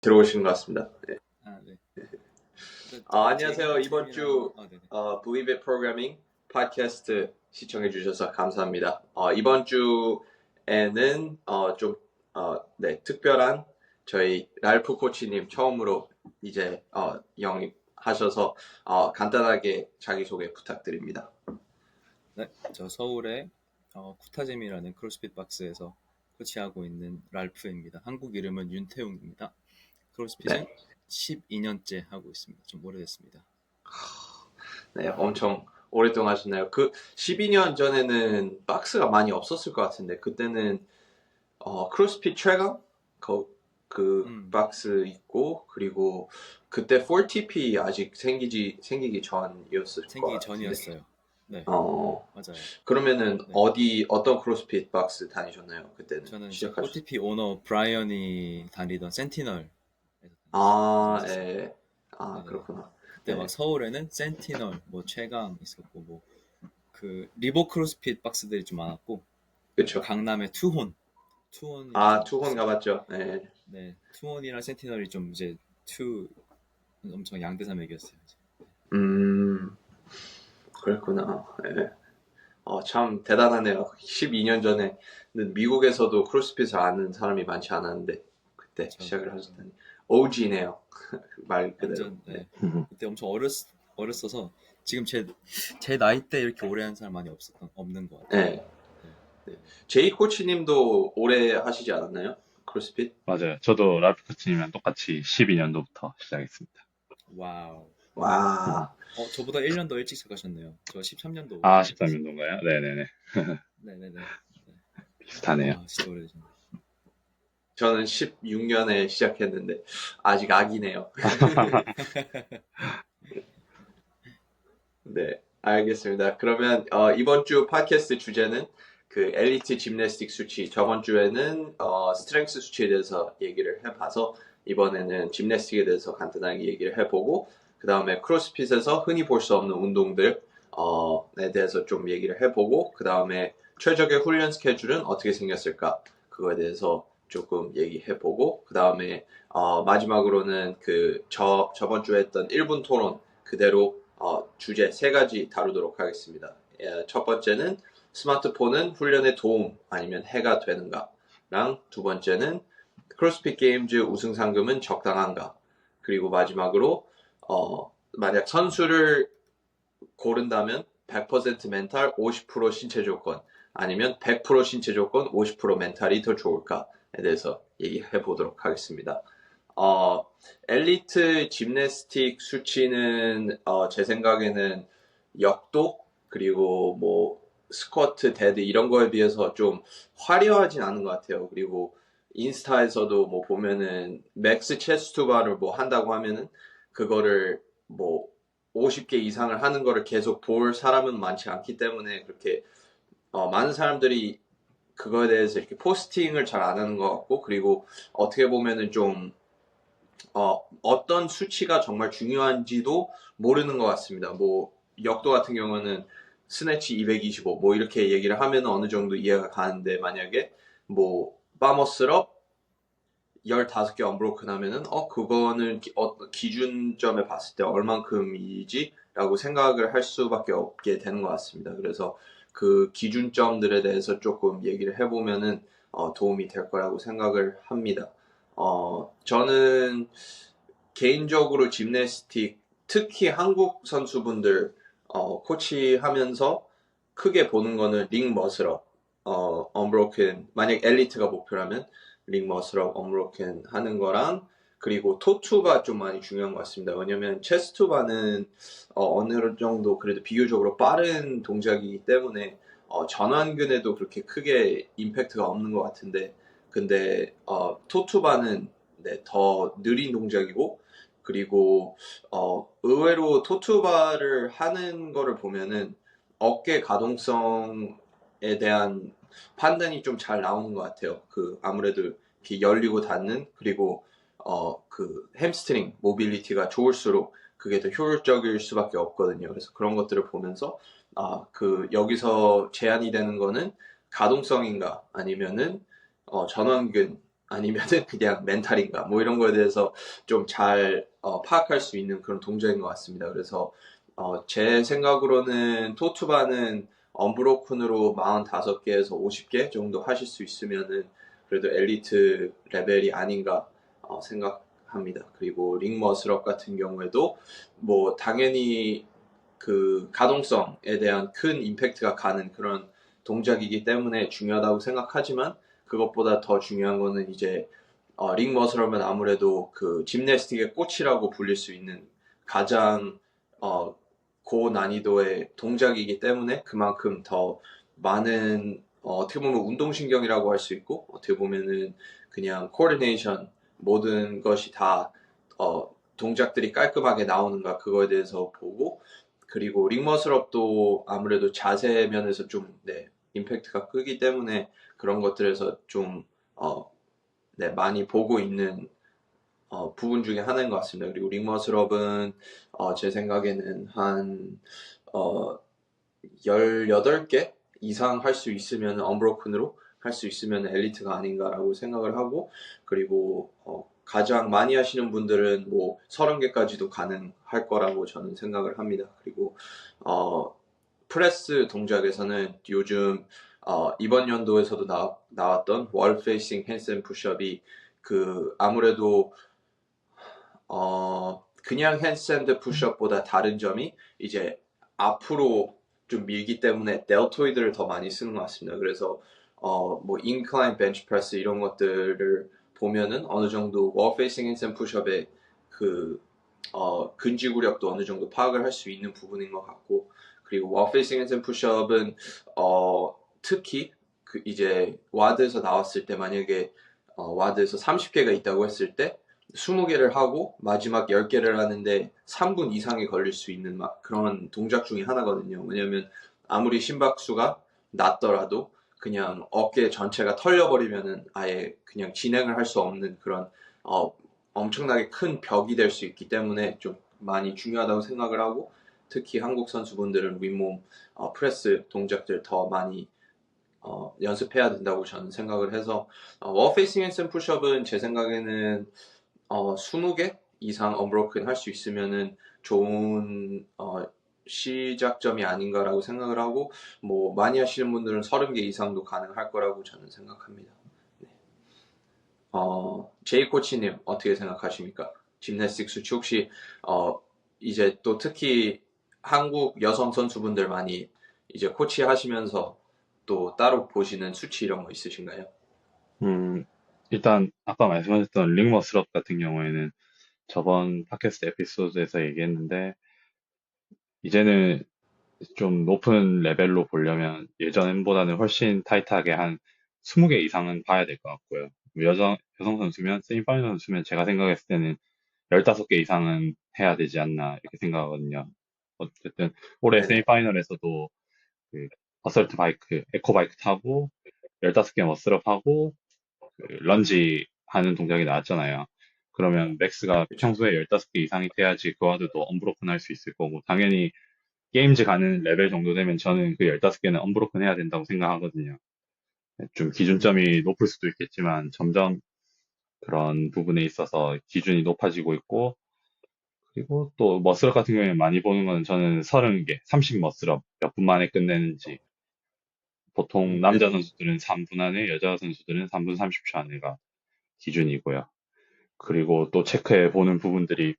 들어오신 것 같습니다. 네. 네. 안녕하세요. 이번 주 Believe It Programming 팟캐스트 시청해 주셔서 감사합니다. 이번 주에는 특별한 저희 랄프 코치님 처음으로 이제 영입하셔서 간단하게 자기소개 부탁드립니다. 네, 저 서울의 쿠타짐이라는 크로스핏 박스에서 코치하고 있는 랄프입니다. 한국 이름은 윤태웅입니다. 크로스핏은 12년째 하고 있습니다. 좀 오래됐습니다. 네, 엄청 오랫동안 하셨나요? 그 12년 전에는 박스가 많이 없었을 것 같은데 그때는 크로스핏 최강 박스 있고 그리고 그때 4TP 아직 생기기 전이었을 것 같은데. 전이었어요. 네. 맞아요. 그러면은 어떤 크로스핏 박스 다니셨나요? 그때는 저는 4TP 오너 브라이언이 다니던 센티널. 네. 그렇구나. 그때 막 서울에는 센티널, 뭐 최강 있었고 뭐 그 리버 크로스핏 박스들이 좀 많았고. 그렇죠. 강남에 투혼. 투혼 가봤죠. 네. 네, 투혼이랑 센티널이 좀 이제 엄청 양대산맥이었어요. 그랬구나. 네. 참 대단하네요. 12년 전에는 미국에서도 크로스핏을 아는 사람이 많지 않았는데 그때 시작을 하셨다니 OG네요. 말 그대로. 완전, 네. 그때 엄청 어렸어서 지금 제 나이 때 이렇게 오래 한 사람 많이 없는 것 같아요. 네. 제이 코치님도 오래 하시지 않았나요? 크로스핏? 맞아요. 저도 랄프 코치님이랑 똑같이 12년도부터 시작했습니다. 와우. 와. 저보다 1년 더 일찍 시작하셨네요. 저 13년도. 13년도인가요? 네네네. 네네네. 비슷하네요. 진짜 오래되셨네. 저는 16년에 시작했는데 아직 아기네요. 네, 알겠습니다. 그러면 이번 주 팟캐스트 주제는 그 엘리트 짐내스틱 수치, 저번 주에는 스트렝스 수치에 대해서 얘기를 해봐서 이번에는 짐내스틱에 대해서 간단하게 얘기를 해보고 그 다음에 크로스핏에서 흔히 볼 수 없는 운동들에 대해서 좀 얘기를 해보고 그 다음에 최적의 훈련 스케줄은 어떻게 생겼을까 그거에 대해서 조금 얘기해보고 그 다음에 마지막으로는 저번 주에 했던 1분 토론 그대로 주제 3가지 다루도록 하겠습니다. 첫 번째는 스마트폰은 훈련에 도움 아니면 해가 되는가랑 두 번째는 크로스핏 게임즈 우승 상금은 적당한가 그리고 마지막으로 만약 선수를 고른다면 100% 멘탈 50% 신체 조건 아니면 100% 신체 조건 50% 멘탈이 더 좋을까에 대해서 얘기해 보도록 하겠습니다. 엘리트 짐내스틱 수치는 제 생각에는 역도 그리고 뭐 스쿼트, 데드 이런 거에 비해서 좀 화려하진 않은 것 같아요. 그리고 인스타에서도 뭐 보면은 맥스 체스트 바를 뭐 한다고 하면은 그거를 뭐 50개 이상을 하는 거를 계속 볼 사람은 많지 않기 때문에 그렇게 많은 사람들이 그거에 대해서 이렇게 포스팅을 잘 안 하는 것 같고 그리고 어떻게 보면은 좀 어떤 수치가 정말 중요한지도 모르는 것 같습니다. 뭐 역도 같은 경우는 스네치 225 뭐 이렇게 얘기를 하면 어느 정도 이해가 가는데 만약에 뭐 바머스럽 15개 언브로큰 하면은 그거는 기준점에 봤을 때 얼만큼이지? 라고 생각을 할 수밖에 없게 되는 것 같습니다. 그래서 그 기준점들에 대해서 조금 얘기를 해보면은 도움이 될 거라고 생각을 합니다. 저는 개인적으로 짐내스틱 특히 한국 선수분들 코치하면서 크게 보는 거는 링 머슬업, 언브로큰 만약 엘리트가 목표라면 링 머슬업, 언브로큰 하는 거랑 그리고 토투바 좀 많이 중요한 것 같습니다. 왜냐면 체스트바는 어느 정도 그래도 비교적으로 빠른 동작이기 때문에 전완근에도 그렇게 크게 임팩트가 없는 것 같은데 근데 토투바는 더 느린 동작이고 그리고 의외로 토투바를 하는 거를 보면은 어깨 가동성에 대한 판단이 좀 잘 나오는 것 같아요. 아무래도 이렇게 열리고 닫는 그리고 햄스트링 모빌리티가 좋을수록 그게 더 효율적일 수밖에 없거든요. 그래서 그런 것들을 보면서 여기서 제한이 되는 거는 가동성인가 아니면은 전완근 아니면은 그냥 멘탈인가 뭐 이런 거에 대해서 좀 잘 파악할 수 있는 그런 동작인 것 같습니다. 그래서 제 생각으로는 토투바는 언브로큰으로 45개에서 50개 정도 하실 수 있으면은 그래도 엘리트 레벨이 아닌가 생각합니다. 그리고 링 머슬업 같은 경우에도 뭐 당연히 그 가동성에 대한 큰 임팩트가 가는 그런 동작이기 때문에 중요하다고 생각하지만 그것보다 더 중요한 거는 이제 링 머슬업은 아무래도 그 짐내스틱의 꽃이라고 불릴 수 있는 가장 고난이도의 동작이기 때문에 그만큼 더 많은 어떻게 보면 운동신경이라고 할 수 있고 어떻게 보면은 그냥 코디네이션 모든 것이 다 동작들이 깔끔하게 나오는가 그거에 대해서 보고 그리고 링머슬업도 아무래도 자세 면에서 좀 네, 임팩트가 크기 때문에 그런 것들에서 좀 네, 많이 보고 있는 부분 중에 하나인 것 같습니다. 그리고 링머슬업은 제 생각에는 한 어, 18개 이상 할 수 있으면 언브로큰으로 할 수 있으면 엘리트가 아닌가라고 생각을 하고 그리고 가장 많이 하시는 분들은 뭐 30개까지도 가능할 거라고 저는 생각을 합니다. 그리고 프레스 동작에서는 요즘 이번 연도에서도 나왔던 월 페이싱 핸드앤 푸시업이 그 아무래도 그냥 핸드앤드 푸시업보다 다른 점이 이제 앞으로 좀 밀기 때문에 델토이드를 더 많이 쓰는 것 같습니다. 그래서 뭐 인클라인 벤치 프레스 이런 것들을 보면은 어느 정도 월 페이싱 핸드앤 푸시업의 그 근지구력도 어느 정도 파악을 할 수 있는 부분인 것 같고 그리고 월 페이싱 핸드앤 푸시업은 특히 그 이제 와드에서 나왔을 때 만약에 와드에서 30개가 있다고 했을 때 20개를 하고 마지막 10개를 하는데 3분 이상이 걸릴 수 있는 막 그런 동작 중에 하나거든요. 왜냐면 아무리 심박수가 낮더라도 그냥 어깨 전체가 털려버리면은 아예 그냥 진행을 할 수 없는 그런 엄청나게 큰 벽이 될 수 있기 때문에 좀 많이 중요하다고 생각을 하고 특히 한국 선수분들은 윗몸 프레스 동작들 더 많이 연습해야 된다고 저는 생각을 해서 워페이싱 핸드 푸시업은 제 생각에는 20개 이상 언브로큰 할 수 있으면은 좋은 시작점이 아닌가라고 생각을 하고 뭐 많이 하시는 분들은 30개 이상도 가능할 거라고 저는 생각합니다. 네. 제이 코치님 어떻게 생각하십니까? 짐나스틱 수치 혹시 이제 또 특히 한국 여성 선수분들 많이 이제 코치 하시면서 또 따로 보시는 수치 이런 거 있으신가요? 음, 일단 아까 말씀하셨던 링머슬업 같은 경우에는 저번 팟캐스트 에피소드에서 얘기했는데 이제는 좀 높은 레벨로 보려면 예전보다는 훨씬 타이트하게 한 20개 이상은 봐야 될 것 같고요. 여성 선수면, 세미파이널 선수면 제가 생각했을 때는 15개 이상은 해야 되지 않나 이렇게 생각하거든요. 어쨌든 올해 네네. 세미파이널에서도 그 어설트 바이크, 에코 바이크 타고 15개 머슬업하고 그 런지 하는 동작이 나왔잖아요. 그러면 맥스가 그렇죠. 평소에 15개 이상이 돼야지 그 와드도 언브로큰 할 수 있을 거고 당연히 게임즈 가는 레벨 정도 되면 저는 그 15개는 언브로큰 해야 된다고 생각하거든요. 좀 기준점이 높을 수도 있겠지만 점점 그런 부분에 있어서 기준이 높아지고 있고 그리고 또 머슬업 같은 경우에 많이 보는 거는 저는 30개, 30 머슬업 몇 분 만에 끝내는지 보통 네. 남자 선수들은 3분 안에 여자 선수들은 3분 30초 안에가 기준이고요. 그리고 또 체크해 보는 부분들이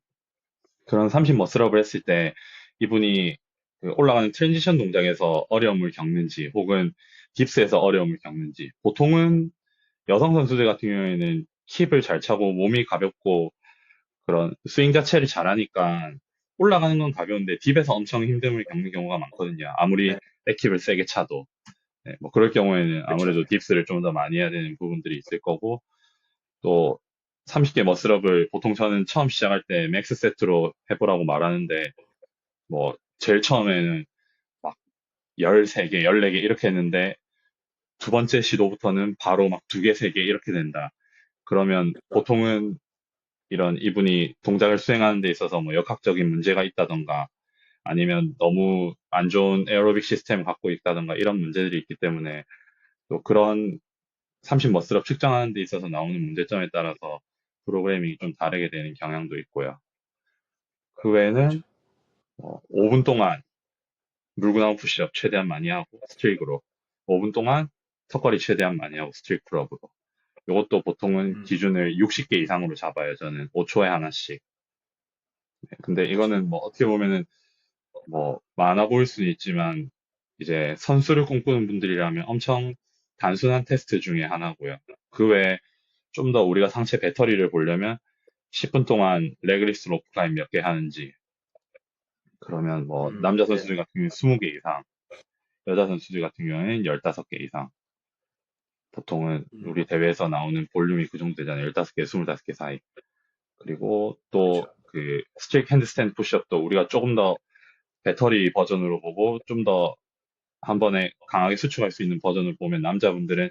그런 30 머슬업을 했을 때 이분이 그 올라가는 트랜지션 동작에서 어려움을 겪는지 혹은 딥스에서 어려움을 겪는지 보통은 여성 선수들 같은 경우에는 힙을 잘 차고 몸이 가볍고 그런 스윙 자체를 잘하니까 올라가는 건 가벼운데 딥에서 엄청 힘듦을 겪는 경우가 많거든요. 아무리 네. 백힙을 세게 차도. 네, 뭐 그럴 경우에는 그렇죠. 아무래도 딥스를 좀 더 많이 해야 되는 부분들이 있을 거고 또 30개 머슬업을 보통 저는 처음 시작할 때 맥스 세트로 해보라고 말하는데 뭐 제일 처음에는 막 13개, 14개 이렇게 했는데 두 번째 시도부터는 바로 막 2개, 3개 이렇게 된다. 그러면 보통은 이런 이분이 동작을 수행하는 데 있어서 뭐 역학적인 문제가 있다던가 아니면 너무 안 좋은 에어로빅 시스템을 갖고 있다던가 이런 문제들이 있기 때문에 또 그런 30 머슬업 측정하는 데 있어서 나오는 문제점에 따라서 프로그래밍이 좀 다르게 되는 경향도 있고요. 그 외에는 5분 동안 물구나무 푸시업 최대한 많이 하고 스트릭으로 5분 동안 턱걸이 최대한 많이 하고 스트릭 풀업으로 이것도 보통은 음, 기준을 60개 이상으로 잡아요. 저는 5초에 하나씩. 근데 그쵸. 이거는 뭐 어떻게 보면은 뭐 많아 보일 수는 있지만 이제 선수를 꿈꾸는 분들이라면 엄청 단순한 테스트 중에 하나고요. 그 외에 좀 더 우리가 상체 배터리를 보려면 10분 동안 레그리스 로프 클라임 몇 개 하는지 그러면 뭐 남자 네. 선수들 같은 경우는 20개 이상, 여자 선수들 같은 경우에는 15개 이상. 보통은 우리 음, 대회에서 나오는 볼륨이 그 정도 되잖아요. 15개, 25개 사이. 그리고 또 그쵸. 그 스트릭 핸드스탠드 푸시업도 우리가 조금 더 배터리 버전으로 보고 좀 더 한 번에 강하게 수축할 수 있는 버전을 보면 남자분들은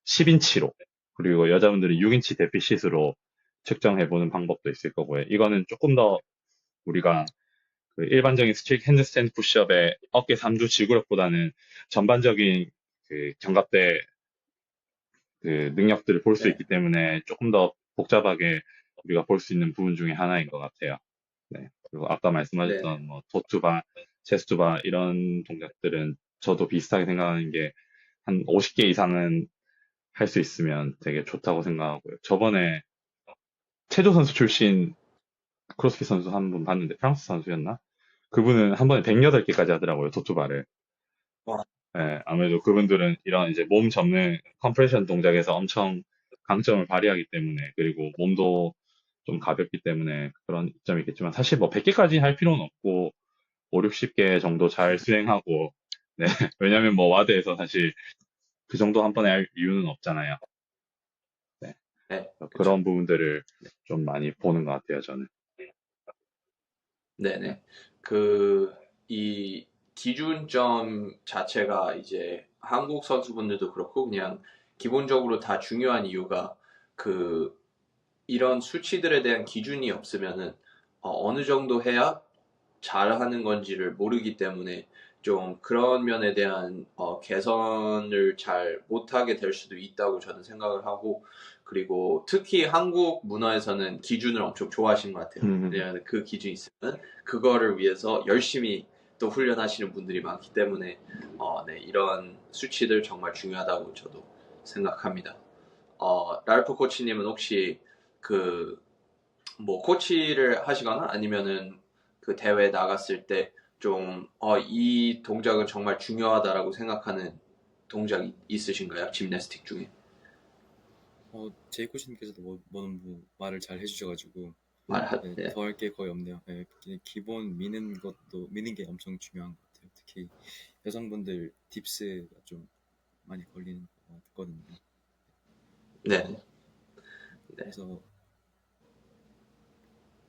10인치로 그리고 여자분들은 6인치 데피시스로 측정해보는 방법도 있을 거고요. 이거는 조금 더 우리가 그 일반적인 스트릭 핸드스탠드 푸시업의 어깨 3주 지구력보다는 전반적인 그 견갑대 그 능력들을 볼 수 네. 있기 때문에 조금 더 복잡하게 우리가 볼 수 있는 부분 중에 하나인 것 같아요. 네. 그리고 아까 네네. 말씀하셨던 뭐 토투바, 체스투바 이런 동작들은 저도 비슷하게 생각하는 게 한 50개 이상은 할 수 있으면 되게 좋다고 생각하고요. 저번에 체조 선수 출신 크로스핏 선수 한 분 봤는데 프랑스 선수였나? 그분은 한 번에 108개까지 하더라고요, 토투바를. 와, 예, 아무래도 그분들은 이런 이제 몸 접는 컴프레션 동작에서 엄청 강점을 발휘하기 때문에, 그리고 몸도 좀 가볍기 때문에 그런 점이 있겠지만, 사실 뭐 100개까지 할 필요는 없고, 5, 60개 정도 잘 수행하고, 네, 왜냐면 뭐 와드에서 사실 그 정도 한 번에 할 이유는 없잖아요. 네, 네. 그쵸. 그런 부분들을 좀 많이 보는 것 같아요, 저는. 네네. 그, 이 기준점 자체가 이제 한국 선수분들도 그렇고 그냥 기본적으로 다 중요한 이유가 그 이런 수치들에 대한 기준이 없으면은 어느 정도 해야 잘하는 건지를 모르기 때문에 좀 그런 면에 대한 개선을 잘 못하게 될 수도 있다고 저는 생각을 하고 그리고 특히 한국 문화에서는 기준을 엄청 좋아하시는 것 같아요. 음, 왜냐하면 그 기준이 있으면 그거를 위해서 열심히 또 훈련하시는 분들이 많기 때문에 네, 이런 수치들 정말 중요하다고 저도 생각합니다. 랄프 코치님은 혹시 그 뭐 코치를 하시거나 아니면은 그 대회 나갔을 때 좀 이 동작은 정말 중요하다라고 생각하는 동작이 있으신가요? 짐내스틱 중에 제이 코치님께서도 너무 말을 잘 해주셔가지고 네, 네. 더 할 게 거의 없네요. 네, 기본 미는 게 엄청 중요한 것 같아요. 특히 여성분들 딥스가 좀 많이 걸리는 것 같거든요. 네. 네. 그래서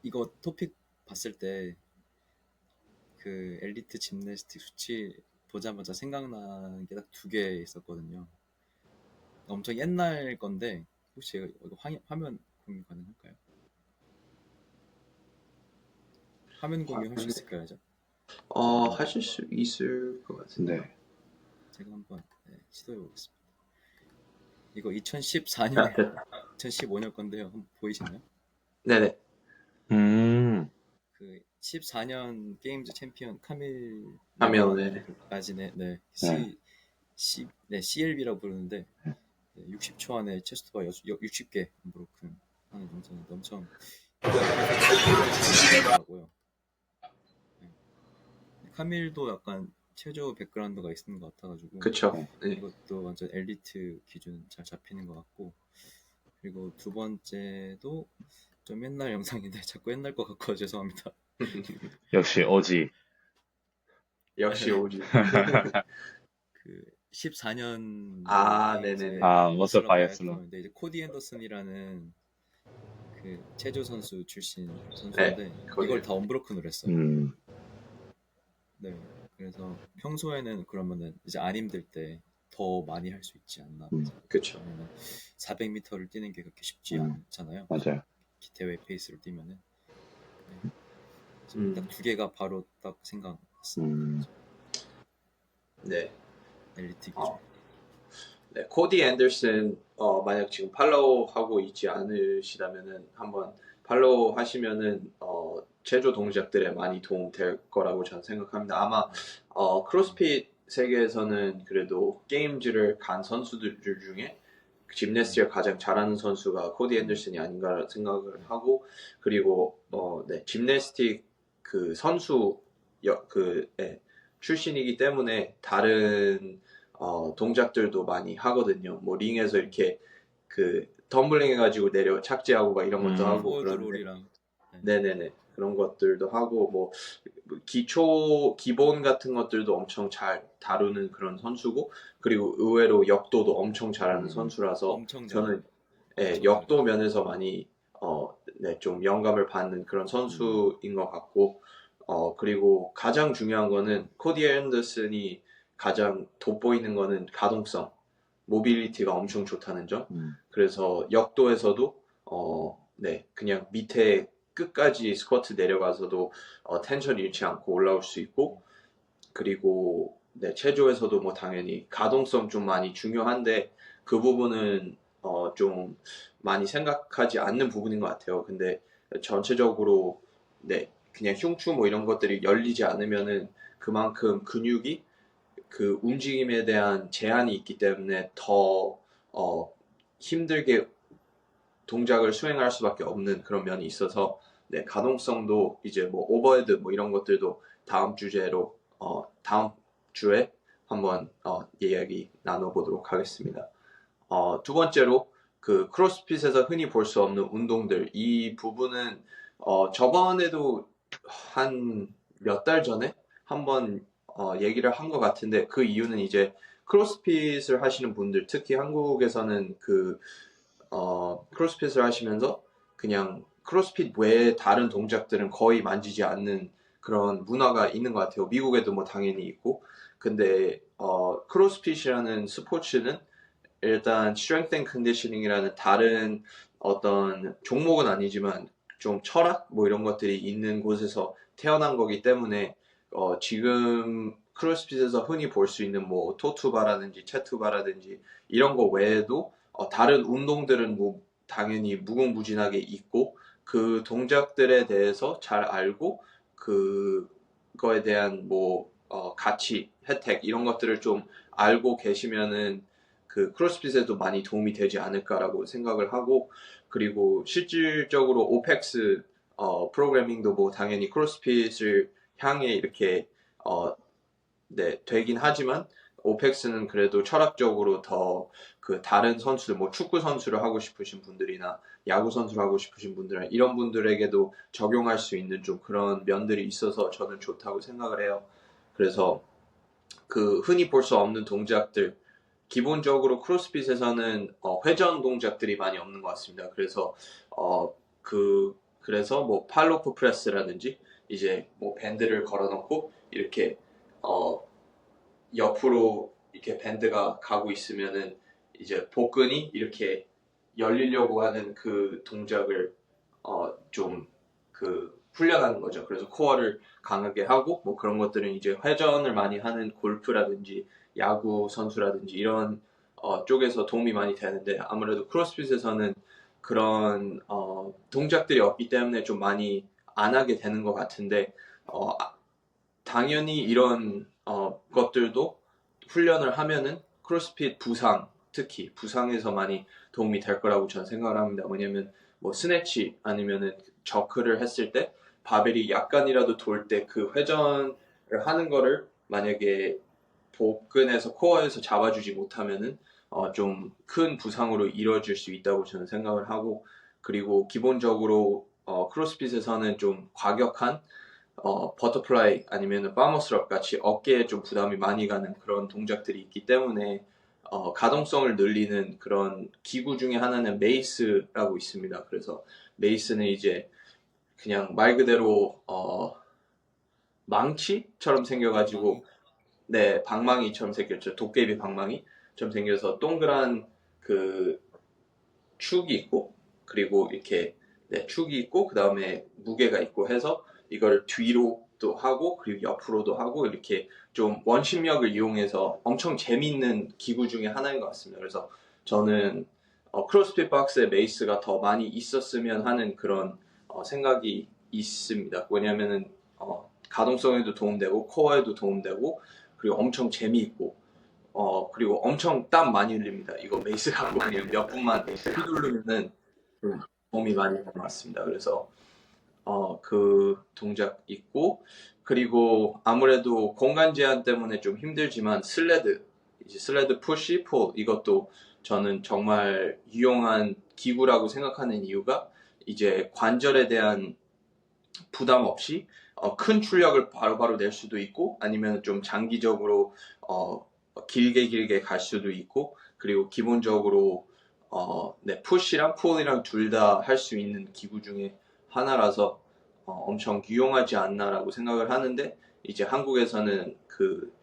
이거 토픽 봤을 때 그 엘리트 짐내스틱 수치 보자마자 생각나는 게 딱 두 개 있었거든요. 엄청 옛날 건데 혹시 이거 화면 공유 가능할까요? 화면 공유 할 수 있을까요? 저? 하실 수 있을 것 같은데요. 네. 제가 한번 시도해 보겠습니다. 이거 2014년, 아, 됐다. 2015년 건데요. 한번 보이시나요? 네네. 음, 그 14년 게임즈 챔피언 카밀 화면에 메바라진의 네, 네. CLB라고 부르는데 60초 안에 체스트바 60개 브로큰 하는 영상인데 엄청 유명하더라고요. 네. 카밀도 약간 체조 백그라운드가 있는 것 같아가지고 그쵸. 네. 네. 이것도 완전 엘리트 기준 잘 잡히는 것 같고 그리고 두 번째도 좀 옛날 영상인데 자꾸 옛날 것 같고 죄송합니다. 역시 어지. 역시 오지. 그 14년도 아, 게임즈의 네네네. 아, 머슬 머슬업 바이어스로. 바이애슬론인데 이제 코디 앤더슨이라는 그 체조 선수 출신 네. 선수인데 이걸 거기요. 다 언브로큰으로 했어요. 음, 네. 그래서 평소에는 그러면은 이제 안 힘들 때 더 많이 할 수 있지 않나 음, 생각해요. 그쵸. 왜냐면 400m를 뛰는 게 그렇게 쉽지 음, 않잖아요. 맞아요. 대회 페이스로 뛰면은. 네. 그래서 딱 음, 두 개가 바로 딱 생각났습니다. 음, 네. 엘리트 기준. 어, 네, 코디 앤더슨 만약 지금 팔로우 하고 있지 않으시다면은 한번 팔로우 하시면은 체조 동작들에 많이 도움 될 거라고 저는 생각합니다. 아마 크로스핏 세계에서는 그래도 게임즈를 간 선수들 중에 짐네스티를 가장 잘하는 선수가 코디 앤더슨이 아닌가 생각을 하고 그리고 네, 짐네스틱 그 선수 출신이기 때문에 다른 동작들도 많이 하거든요. 뭐 링에서 이렇게 그 덤블링 해가지고 내려 착지하고 막 이런 것도 하고 그런데 포워드롤이랑 네네네 그런 것들도 하고 뭐 기본 같은 것들도 엄청 잘 다루는 그런 선수고 그리고 의외로 역도도 엄청 잘하는 선수라서 엄청 저는 잘해요. 예, 엄청 역도 잘해요. 면에서 많이 네, 좀 영감을 받는 그런 선수인 것 같고 그리고 가장 중요한 거는 코디 앤더슨이 가장 돋보이는 거는 가동성, 모빌리티가 엄청 좋다는 점. 그래서 역도에서도 네, 그냥 밑에 끝까지 스쿼트 내려가서도 텐션 잃지 않고 올라올 수 있고 그리고 네, 체조에서도 뭐 당연히 가동성 좀 많이 중요한데 그 부분은 좀 많이 생각하지 않는 부분인 것 같아요. 근데 전체적으로 네, 그냥 흉추 뭐 이런 것들이 열리지 않으면은 그만큼 근육이 그 움직임에 대한 제한이 있기 때문에 더 힘들게 동작을 수행할 수밖에 없는 그런 면이 있어서 네, 가동성도 이제 뭐 오버헤드 뭐 이런 것들도 다음 주제로 다음 주에 한번 이야기 나눠보도록 하겠습니다. 두 번째로 그 크로스핏에서 흔히 볼 수 없는 운동들 이 부분은 저번에도 한 몇 달 전에 한번 얘기를 한 것 같은데 그 이유는 이제 크로스핏을 하시는 분들 특히 한국에서는 그 크로스핏을 하시면서 그냥 크로스핏 외에 다른 동작들은 거의 만지지 않는 그런 문화가 있는 것 같아요. 미국에도 뭐 당연히 있고. 근데 크로스핏이라는 스포츠는 일단 strength and conditioning이라는 다른 어떤 종목은 아니지만 좀 철학 뭐 이런 것들이 있는 곳에서 태어난 거기 때문에 지금 크로스핏에서 흔히 볼 수 있는 뭐 토투바라든지 체투바라든지 이런 거 외에도 다른 운동들은 뭐 당연히 무궁무진하게 있고 그 동작들에 대해서 잘 알고 그거에 대한 뭐 가치, 혜택 이런 것들을 좀 알고 계시면은 그 크로스핏에도 많이 도움이 되지 않을까라고 생각을 하고 그리고 실질적으로 오펙스 프로그래밍도 뭐 당연히 크로스핏을 향해 이렇게 네, 되긴 하지만 오펙스는 그래도 철학적으로 더 그 다른 선수들 뭐 축구 선수를 하고 싶으신 분들이나 야구 선수를 하고 싶으신 분들 이런 분들에게도 적용할 수 있는 좀 그런 면들이 있어서 저는 좋다고 생각을 해요. 그래서 그 흔히 볼 수 없는 동작들 기본적으로 크로스핏에서는 회전 동작들이 많이 없는 것 같습니다. 그래서 그래서 뭐 팔로프 프레스라든지 이제 뭐 밴드를 걸어놓고 이렇게 옆으로 이렇게 밴드가 가고 있으면은 이제 복근이 이렇게 열리려고 하는 그 동작을 좀 그 훈련하는 거죠. 그래서 코어를 강하게 하고 뭐 그런 것들은 이제 회전을 많이 하는 골프라든지 야구 선수라든지 이런 쪽에서 도움이 많이 되는데 아무래도 크로스핏에서는 그런 동작들이 없기 때문에 좀 많이 안 하게 되는 것 같은데 당연히 이런 것들도 훈련을 하면은 크로스핏 부상 특히 부상에서 많이 도움이 될 거라고 저는 생각을 합니다. 왜냐면 뭐 스네치 아니면은 저크를 했을 때 바벨이 약간이라도 돌 때 그 회전을 하는 거를 만약에 복근에서 코어에서 잡아주지 못하면은 좀 큰 부상으로 이뤄질 수 있다고 저는 생각을 하고 그리고 기본적으로 크로스핏에서는 좀 과격한 버터플라이 아니면 파머스럽 같이 어깨에 좀 부담이 많이 가는 그런 동작들이 있기 때문에 가동성을 늘리는 그런 기구 중에 하나는 메이스라고 있습니다. 그래서 메이스는 이제 그냥 말 그대로 망치처럼 생겨가지고 네 방망이처럼 생겼죠. 도깨비 방망이처럼 생겨서 동그란 그 축이 있고 그리고 이렇게 네, 축이 있고 그 다음에 무게가 있고 해서 이걸 뒤로 하고 그리고 옆으로도 하고 이렇게 좀 원심력을 이용해서 엄청 재밌는 기구 중에 하나인 것 같습니다. 그래서 저는 크로스핏 박스의 베이스가 더 많이 있었으면 하는 그런 생각이 있습니다. 왜냐하면은 가동성에도 도움되고 코어에도 도움되고 그리고 엄청 재미있고 그리고 엄청 땀 많이 흘립니다. 이거 베이스 갖고 그냥 몇 분만 휘두르면은 좀 도움이 많이 되는 것 같습니다. 그래서 그 동작 있고 그리고 아무래도 공간 제한 때문에 좀 힘들지만 이제 슬레드 푸시 폴 이것도 저는 정말 유용한 기구라고 생각하는 이유가 이제 관절에 대한 부담 없이 큰 출력을 바로바로 낼 수도 있고 아니면 좀 장기적으로 길게 갈 수도 있고 그리고 기본적으로 네, 푸시랑 폴이랑 둘 다 할 수 있는 기구 중에 하나라서 엄청 유용하지 않나라고 생각을 하는데 이제 한국에서는 그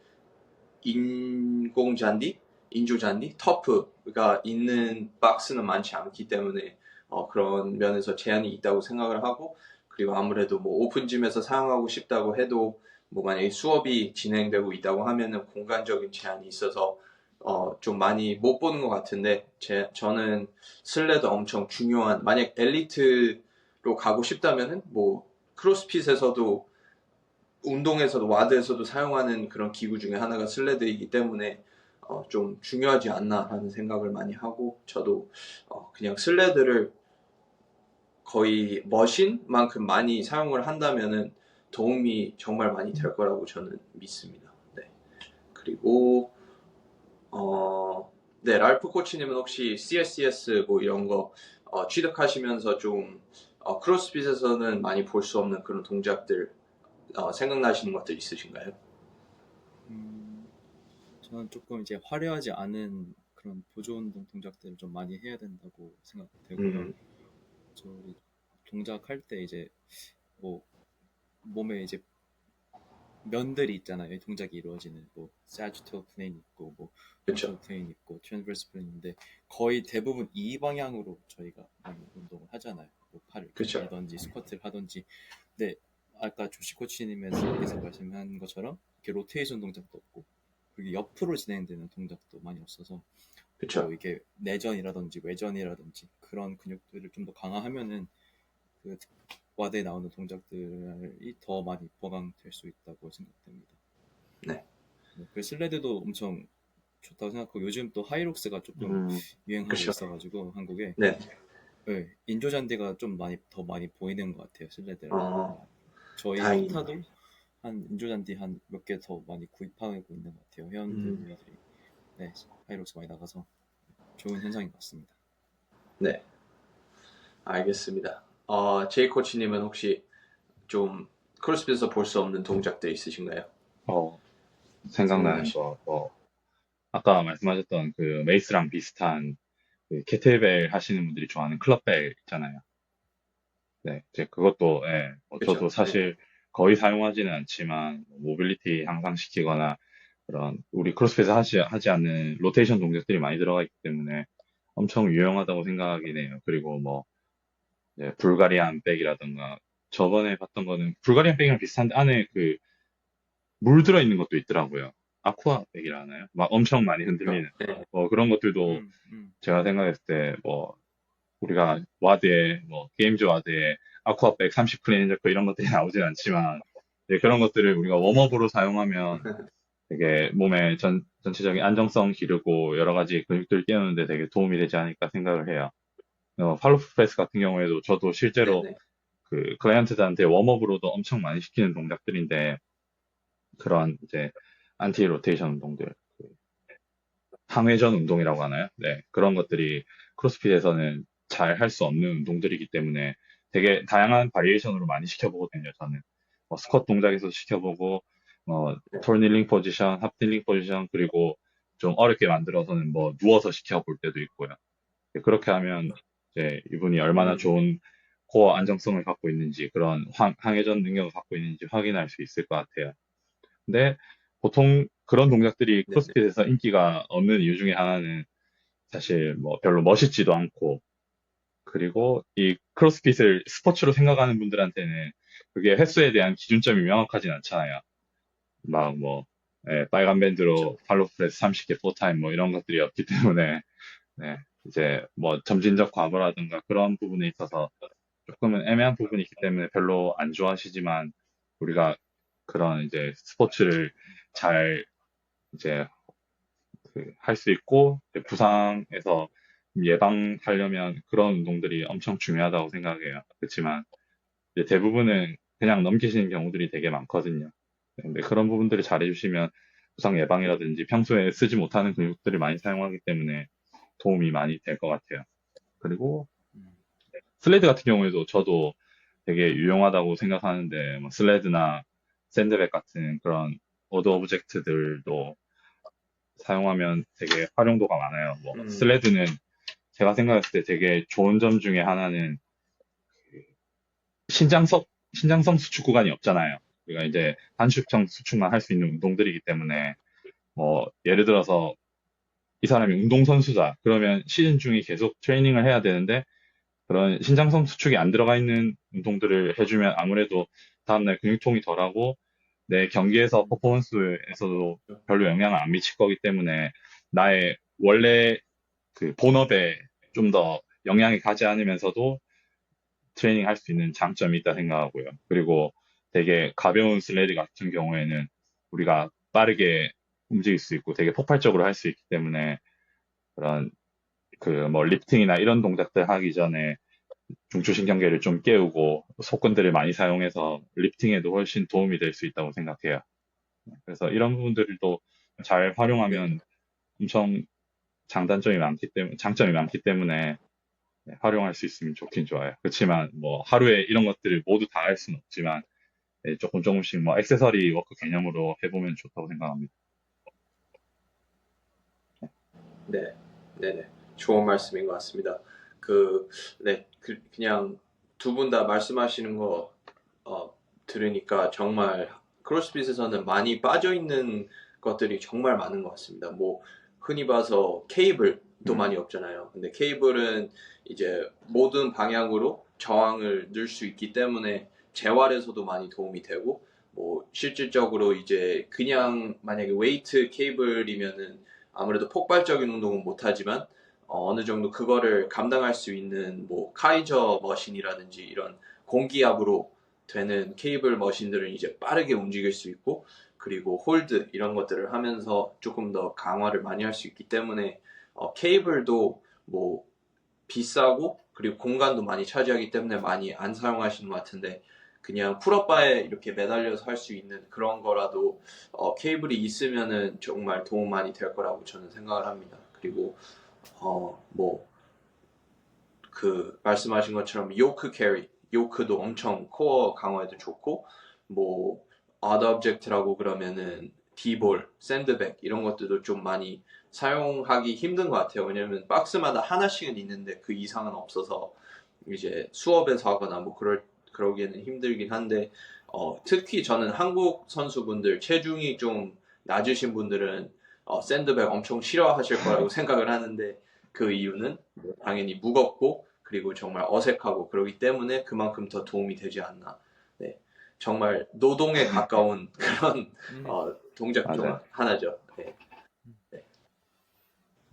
인조잔디, 터프가 있는 박스는 많지 않기 때문에 그런 면에서 제한이 있다고 생각을 하고 그리고 아무래도 뭐 오픈짐에서 사용하고 싶다고 해도 뭐 만약에 수업이 진행되고 있다고 하면은 공간적인 제한이 있어서 좀 많이 못 보는 것 같은데 저는 슬레드 엄청 중요한 만약 엘리트로 가고 싶다면은 뭐 크로스핏에서도 운동에서도 와드에서도 사용하는 그런 기구 중에 하나가 슬레드이기 때문에 좀 중요하지 않나라는 생각을 많이 하고 저도 그냥 슬레드를 거의 머신만큼 많이 사용을 한다면은 도움이 정말 많이 될 거라고 저는 믿습니다. 네. 그리고 네, 랄프 코치님은 혹시 CSCS 뭐 이런 거 취득하시면서 좀 크로스핏에서는 많이 볼 수 없는 그런 동작들 생각나시는 것들 있으신가요? 저는 조금 이제 화려하지 않은 그런 보조 운동 동작들을 좀 많이 해야 된다고 생각되고요. 저희 동작할 때 이제 뭐 몸에 이제 면들이 있잖아요. 이 동작이 이루어지는 뭐 사지털 플레인 있고 뭐 그렇죠. 펜트럴 플레인 있고 트랜스버스 플레인인데 거의 대부분 이 방향으로 저희가 많이 운동을 하잖아요. 뭐 팔을 그쵸. 하든지 스쿼트를 하든지. 근데 아까 조시 코치님께서 말씀한 것처럼 이렇게 로테이션 동작도 없고 그리고 옆으로 진행되는 동작도 많이 없어서 그쵸. 뭐 이게 내전이라든지 외전이라든지 그런 근육들을 좀 더 강화하면은 그 와드에 나오는 동작들이 더 많이 보강될 수 있다고 생각됩니다. 네. 그 슬레드도 엄청 좋다고 생각하고 요즘 또 하이록스가 조금 유행하고 그쵸. 있어가지고 한국에 네. 네, 인조잔디가 좀 더 많이 보이는 것 같아요 슬레드를. 저희 다행이네요. 스타도 한 인조잔디 한 몇 개 더 많이 구입하고 있는 것 같아요. 회원들이 네, 하이록스 많이 나가서 좋은 현상인 것 같습니다. 네. 알겠습니다. 제이 코치님은 혹시 좀 크로스핏에서 볼 수 없는 동작들 있으신가요? 생각나는 거, 아까 말씀하셨던 그 메이스랑 비슷한 그 케틀벨 하시는 분들이 좋아하는 클럽벨 있잖아요. 네, 이제 그것도, 예, 그쵸. 저도 사실 거의 사용하지는 않지만, 모빌리티 향상시키거나, 그런, 우리 크로스핏에 하지 않는 로테이션 동작들이 많이 들어가 있기 때문에 엄청 유용하다고 생각이 돼요. 그리고 뭐, 이제 불가리안 백이라든가, 저번에 봤던 거는 불가리안 백이랑 비슷한데 안에 그 물 들어있는 것도 있더라고요. 아쿠아 백이라 하나요? 막 엄청 많이 흔들리는. 네. 그런 것들도 제가 생각했을 때, 뭐, 우리가 와드에, 뭐, 게임즈 와드에 아쿠아백 30클린 인저크 이런 것들이 나오진 않지만, 이제 그런 것들을 우리가 웜업으로 사용하면 되게 몸의 전체적인 안정성 기르고 여러 가지 근육들 깨우는데 되게 도움이 되지 않을까 생각을 해요. 팔로프 프레스 같은 경우에도 저도 실제로 네네. 그 클라이언트들한테 웜업으로도 엄청 많이 시키는 동작들인데, 그런 이제 안티 로테이션 운동들, 그 항회전 운동이라고 하나요? 네, 그런 것들이 크로스핏에서는 잘 할 수 없는 운동들이기 때문에 되게 다양한 바리에이션으로 많이 시켜보거든요, 저는. 스쿼트 동작에서 시켜보고, 톨닐링 포지션, 합닐링 포지션, 그리고 좀 어렵게 만들어서는 뭐 누워서 시켜볼 때도 있고요. 그렇게 하면 이제 이분이 얼마나 좋은 코어 안정성을 갖고 있는지, 그런 항해전 능력을 갖고 있는지 확인할 수 있을 것 같아요. 근데 보통 그런 동작들이 네네. 크로스핏에서 인기가 없는 이유 중에 하나는 사실 뭐 별로 멋있지도 않고 그리고 이 크로스핏을 스포츠로 생각하는 분들한테는 그게 횟수에 대한 기준점이 명확하진 않잖아요. 막 뭐, 예, 빨간 밴드로 그렇죠. 팔로우 프레스 30개 포타임 뭐 이런 것들이 없기 때문에, 네, 이제 뭐 점진적 과부라든가 그런 부분에 있어서 조금은 애매한 부분이 있기 때문에 별로 안 좋아하시지만 우리가 그런 이제 스포츠를 잘 이제 할 수 있고 이제 부상에서 예방하려면 그런 운동들이 엄청 중요하다고 생각해요. 그렇지만 이제 대부분은 그냥 넘기시는 경우들이 되게 많거든요. 근데 그런 부분들을 잘 해주시면 부상 예방이라든지 평소에 쓰지 못하는 근육들을 많이 사용하기 때문에 도움이 많이 될 것 같아요. 그리고 음, 슬레드 같은 경우에도 저도 되게 유용하다고 생각하는데 뭐 슬레드나 샌드백 같은 그런 오드 오브젝트들도 사용하면 되게 활용도가 많아요. 뭐 음, 슬레드는 제가 생각했을 때 되게 좋은 점 중에 하나는 신장성 신장성 수축 구간이 없잖아요. 우리가 이제 단축형 수축만 할 수 있는 운동들이기 때문에 뭐 예를 들어서 이 사람이 운동선수다. 그러면 시즌 중에 계속 트레이닝을 해야 되는데 그런 신장성 수축이 안 들어가 있는 운동들을 해주면 아무래도 다음날 근육통이 덜하고 내 경기에서 음, 퍼포먼스에서도 별로 영향을 안 미칠 거기 때문에 나의 원래 그 본업에 좀 더 영향이 가지 않으면서도 트레이닝 할 수 있는 장점이 있다 생각하고요. 그리고 되게 가벼운 슬레드 같은 경우에는 우리가 빠르게 움직일 수 있고 되게 폭발적으로 할 수 있기 때문에 그런 그 뭐 리프팅이나 이런 동작들 하기 전에 중추신경계를 좀 깨우고 속근들을 많이 사용해서 리프팅에도 훨씬 도움이 될 수 있다고 생각해요. 그래서 이런 부분들도 잘 네. 활용하면 엄청 장점이 많기 때문에 네, 활용할 수 있으면 좋긴 좋아요. 그렇지만 뭐 하루에 이런 것들을 모두 다 할 수는 없지만 네, 조금 조금씩 뭐 액세서리 워크 개념으로 해보면 좋다고 생각합니다. 네, 네네. 좋은 말씀인 것 같습니다. 그, 네, 그냥 두 분 다 말씀하시는 거, 들으니까 정말 크로스핏에서는 많이 빠져있는 것들이 정말 많은 것 같습니다. 뭐, 흔히 봐서 케이블도 음, 많이 없잖아요. 근데 케이블은 이제 모든 방향으로 저항을 넣을 수 있기 때문에 재활에서도 많이 도움이 되고, 뭐, 실질적으로 이제 그냥 만약에 웨이트 케이블이면은 아무래도 폭발적인 운동은 못하지만 어느 정도 그거를 감당할 수 있는 뭐 카이저 머신이라든지 이런 공기압으로 되는 케이블 머신들은 이제 빠르게 움직일 수 있고 그리고 홀드 이런 것들을 하면서 조금 더 강화를 많이 할 수 있기 때문에 케이블도 뭐 비싸고 그리고 공간도 많이 차지하기 때문에 많이 안 사용하시는 것 같은데 그냥 풀업바에 이렇게 매달려서 할 수 있는 그런 거라도 케이블이 있으면은 정말 도움 많이 될 거라고 저는 생각을 합니다. 그리고 뭐 그 말씀하신 것처럼 요크 캐리, 요크도 엄청 코어 강화에도 좋고 뭐 odd object라고 그러면은 디볼, 샌드백 이런 것들도 좀 많이 사용하기 힘든 것 같아요. 왜냐면 박스마다 하나씩은 있는데 그 이상은 없어서 이제 수업에서 하거나 뭐 그러기에는 힘들긴 한데 특히 저는 한국 선수분들 체중이 좀 낮으신 분들은 샌드백 엄청 싫어하실 거라고 생각을 하는데 그 이유는 뭐 당연히 무겁고 그리고 정말 어색하고 그러기 때문에 그만큼 더 도움이 되지 않나. 네. 정말 노동에 가까운 그런 음, 동작 중 맞아요. 하나죠. 네. 네.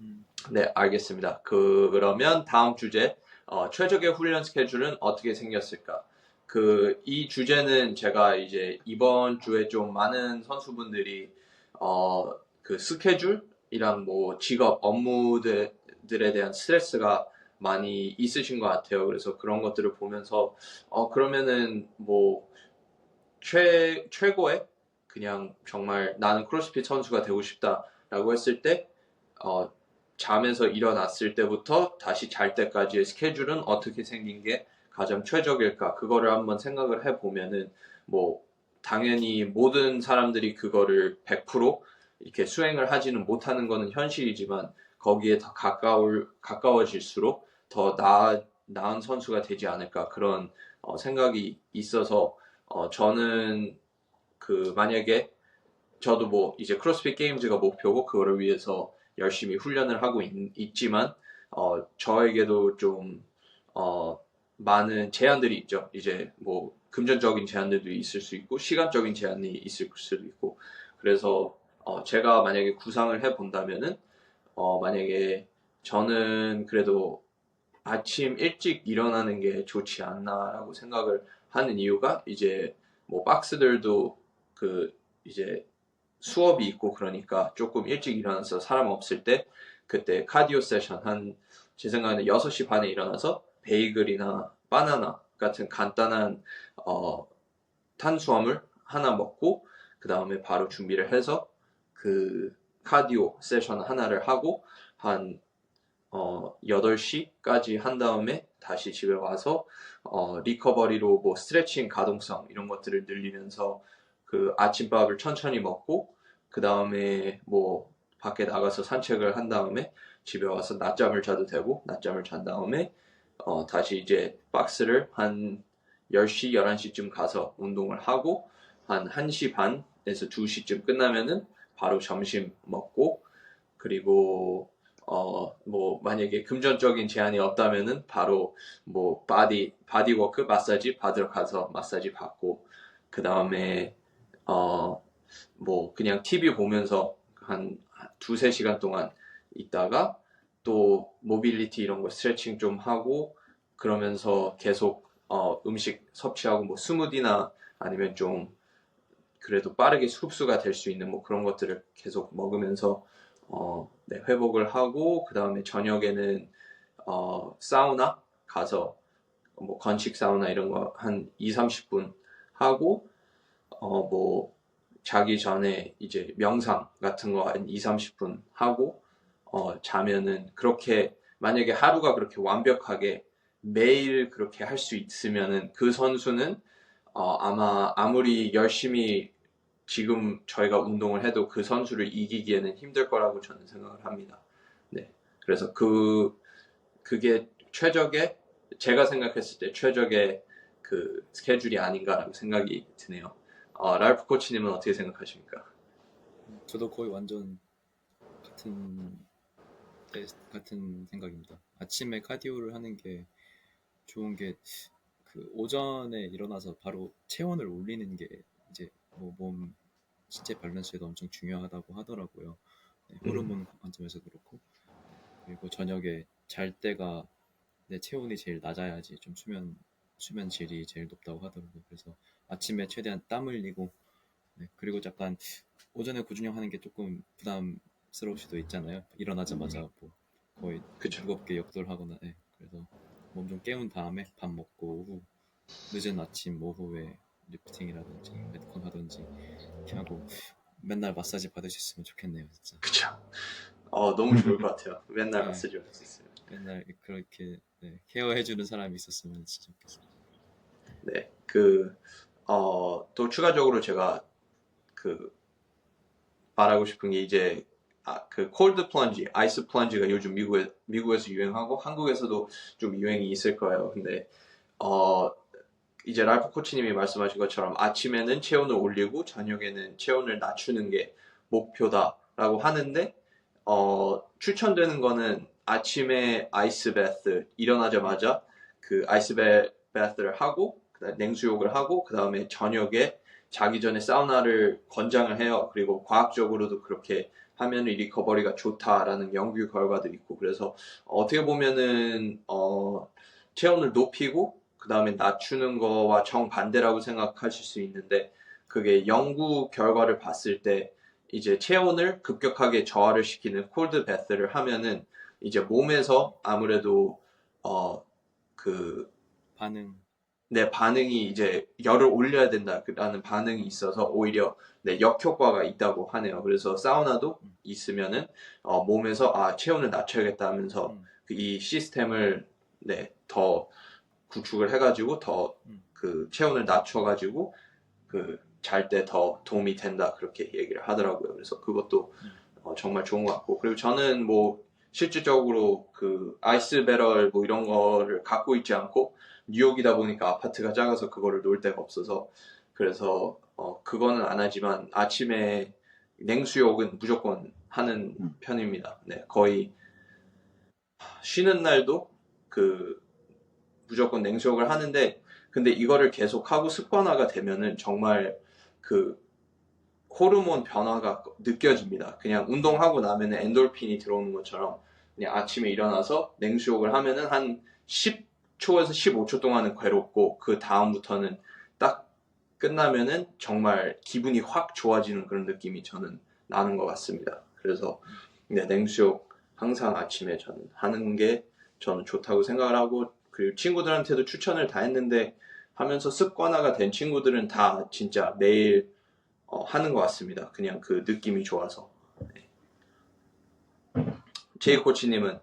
음. 네, 알겠습니다. 그러면 다음 주제, 최적의 훈련 스케줄은 어떻게 생겼을까? 이 주제는 제가 이제 이번 주에 좀 많은 선수분들이, 그 스케줄이랑 뭐 직업, 업무들에 대한 스트레스가 많이 있으신 것 같아요. 그래서 그런 것들을 보면서, 그러면은 뭐, 최고의 그냥 정말 나는 크로스핏 선수가 되고 싶다라고 했을 때, 어, 잠에서 일어났을 때부터 다시 잘 때까지의 스케줄은 어떻게 생긴 게 가장 최적일까? 그거를 한번 생각을 해보면은, 뭐, 당연히 모든 사람들이 그거를 100% 이렇게 수행을 하지는 못하는 거는 현실이지만, 거기에 더 가까워질수록 더 나은 선수가 되지 않을까. 그런 생각이 있어서, 저는 만약에 저도 뭐 이제 크로스핏 게임즈가 목표고 그거를 위해서 열심히 훈련을 하고 있지만 저에게도 좀 많은 제한들이 있죠. 이제 뭐 금전적인 제한들도 있을 수 있고 시간적인 제한이 있을 수도 있고 그래서 제가 만약에 구상을 해 본다면은 만약에 저는 그래도 아침 일찍 일어나는 게 좋지 않나라고 생각을 하는 이유가 이제 뭐 박스들도 그 이제 수업이 있고 그러니까 조금 일찍 일어나서 사람 없을 때 그때 카디오 세션 제 생각에는 6시 반에 일어나서 베이글이나 바나나 같은 간단한 어, 탄수화물 하나 먹고 그 다음에 바로 준비를 해서 그 카디오 세션 하나를 하고 한 8시까지 한 다음에 다시 집에 와서 리커버리로 뭐 스트레칭 가동성 이런 것들을 늘리면서 그 아침밥을 천천히 먹고 그 다음에 뭐 밖에 나가서 산책을 한 다음에 집에 와서 낮잠을 자도 되고 낮잠을 잔 다음에 다시 이제 박스를 한 10시, 11시쯤 가서 운동을 하고 한 1시 반에서 2시쯤 끝나면은 바로 점심 먹고 그리고 뭐 만약에 금전적인 제한이 없다면은 바로 뭐 바디워크 마사지 받으러 가서 마사지 받고 그 다음에 뭐 그냥 TV 보면서 한 두세 시간 동안 있다가 또 모빌리티 이런 거 스트레칭 좀 하고 그러면서 계속 음식 섭취하고 뭐 스무디나 아니면 좀 그래도 빠르게 흡수가 될 수 있는 뭐 그런 것들을 계속 먹으면서 네, 회복을 하고 그 다음에 저녁에는 사우나 가서 뭐 건식 사우나 이런 거 한 2, 30분 하고 뭐 자기 전에 이제 명상 같은 거 한 2, 30분 하고 자면은 그렇게 만약에 하루가 그렇게 완벽하게 매일 그렇게 할 수 있으면은 그 선수는 아마 아무리 열심히 지금 저희가 운동을 해도 그 선수를 이기기에는 힘들 거라고 저는 생각을 합니다. 네. 그래서 그게 제가 생각했을 때 최적의 그 스케줄이 아닌가라고 생각이 드네요. 랄프 코치님은 어떻게 생각하십니까? 저도 거의 완전 같은 같은 생각입니다. 아침에 카디오를 하는 게 좋은 게 그 오전에 일어나서 바로 체온을 올리는 게 이제 뭐 몸 신체 밸런스에도 엄청 중요하다고 하더라고요. 네, 호르몬 관점에서 그렇고 그리고 저녁에 잘 때가 내 체온이 제일 낮아야지 좀 수면 질이 제일 높다고 하더라고요. 그래서 아침에 최대한 땀 흘리고 네, 그리고 약간 오전에 구준령 하는 게 조금 부담스러울 수도 있잖아요. 일어나자마자 뭐 거의 그쵸. 무겁게 역돌하거나 네, 그래서 몸 좀 깨운 다음에 밥 먹고 오후 늦은 아침 오후에 리프팅이라든지 메디컨 하든지 이렇게 하고 맨날 마사지 받을 수 있으면 좋겠네요, 진짜. 그쵸. 너무 좋을 것 같아요. 맨날 네, 마사지 받을 수 있어요. 맨날 그렇게 네, 케어해주는 사람이 있었으면 진짜 좋겠어요. 네. 또 추가적으로 제가 그 말하고 싶은 게 이제 그 콜드 플런지, 아이스 플런지가 요즘 미국에서 유행하고 한국에서도 좀 유행이 있을 거예요. 근데 이제 랄프 코치님이 말씀하신 것처럼 아침에는 체온을 올리고 저녁에는 체온을 낮추는 게 목표다라고 하는데 추천되는 거는 아침에 아이스 베스 일어나자마자 그 아이스 베스를 하고 그다음에 냉수욕을 하고 그 다음에 저녁에 자기 전에 사우나를 권장을 해요. 그리고 과학적으로도 그렇게 하면 리커버리가 좋다라는 연구 결과도 있고 그래서 어떻게 보면은 체온을 높이고 그 다음에 낮추는 거와 정반대라고 생각하실 수 있는데 그게 연구 결과를 봤을 때 이제 체온을 급격하게 저하를 시키는 콜드 베스를 하면은 이제 몸에서 아무래도 그 반응 내 반응이 이제 열을 올려야 된다라는 반응이 있어서 오히려 네, 역효과가 있다고 하네요. 그래서 사우나도 있으면은 몸에서 체온을 낮춰야겠다 하면서 이 시스템을 네, 더 구축을 해가지고 더 그 체온을 낮춰가지고 그 잘 때 더 도움이 된다 그렇게 얘기를 하더라고요. 그래서 그것도 정말 좋은 것 같고 그리고 저는 뭐 실질적으로 그 아이스 배럴 뭐 이런 거를 갖고 있지 않고 뉴욕이다 보니까 아파트가 작아서 그거를 놓을 데가 없어서 그래서 그거는 안 하지만 아침에 냉수욕은 무조건 하는 편입니다. 네, 거의 쉬는 날도 그 무조건 냉수욕을 하는데, 근데 이거를 계속하고 습관화가 되면은 정말 그 호르몬 변화가 느껴집니다. 그냥 운동하고 나면은 엔돌핀이 들어오는 것처럼 그냥 아침에 일어나서 냉수욕을 하면은 한 10초에서 15초 동안은 괴롭고 그 다음부터는 딱 끝나면은 정말 기분이 확 좋아지는 그런 느낌이 저는 나는 것 같습니다. 그래서 네, 냉수욕 항상 아침에 저는 하는 게 저는 좋다고 생각을 하고, 그리고 친구들한테도 추천을 다 했는데 하면서 습관화가 된 친구들은 다 진짜 매일 하는 것 같습니다. 그냥 그 느낌이 좋아서. 제이 코치님은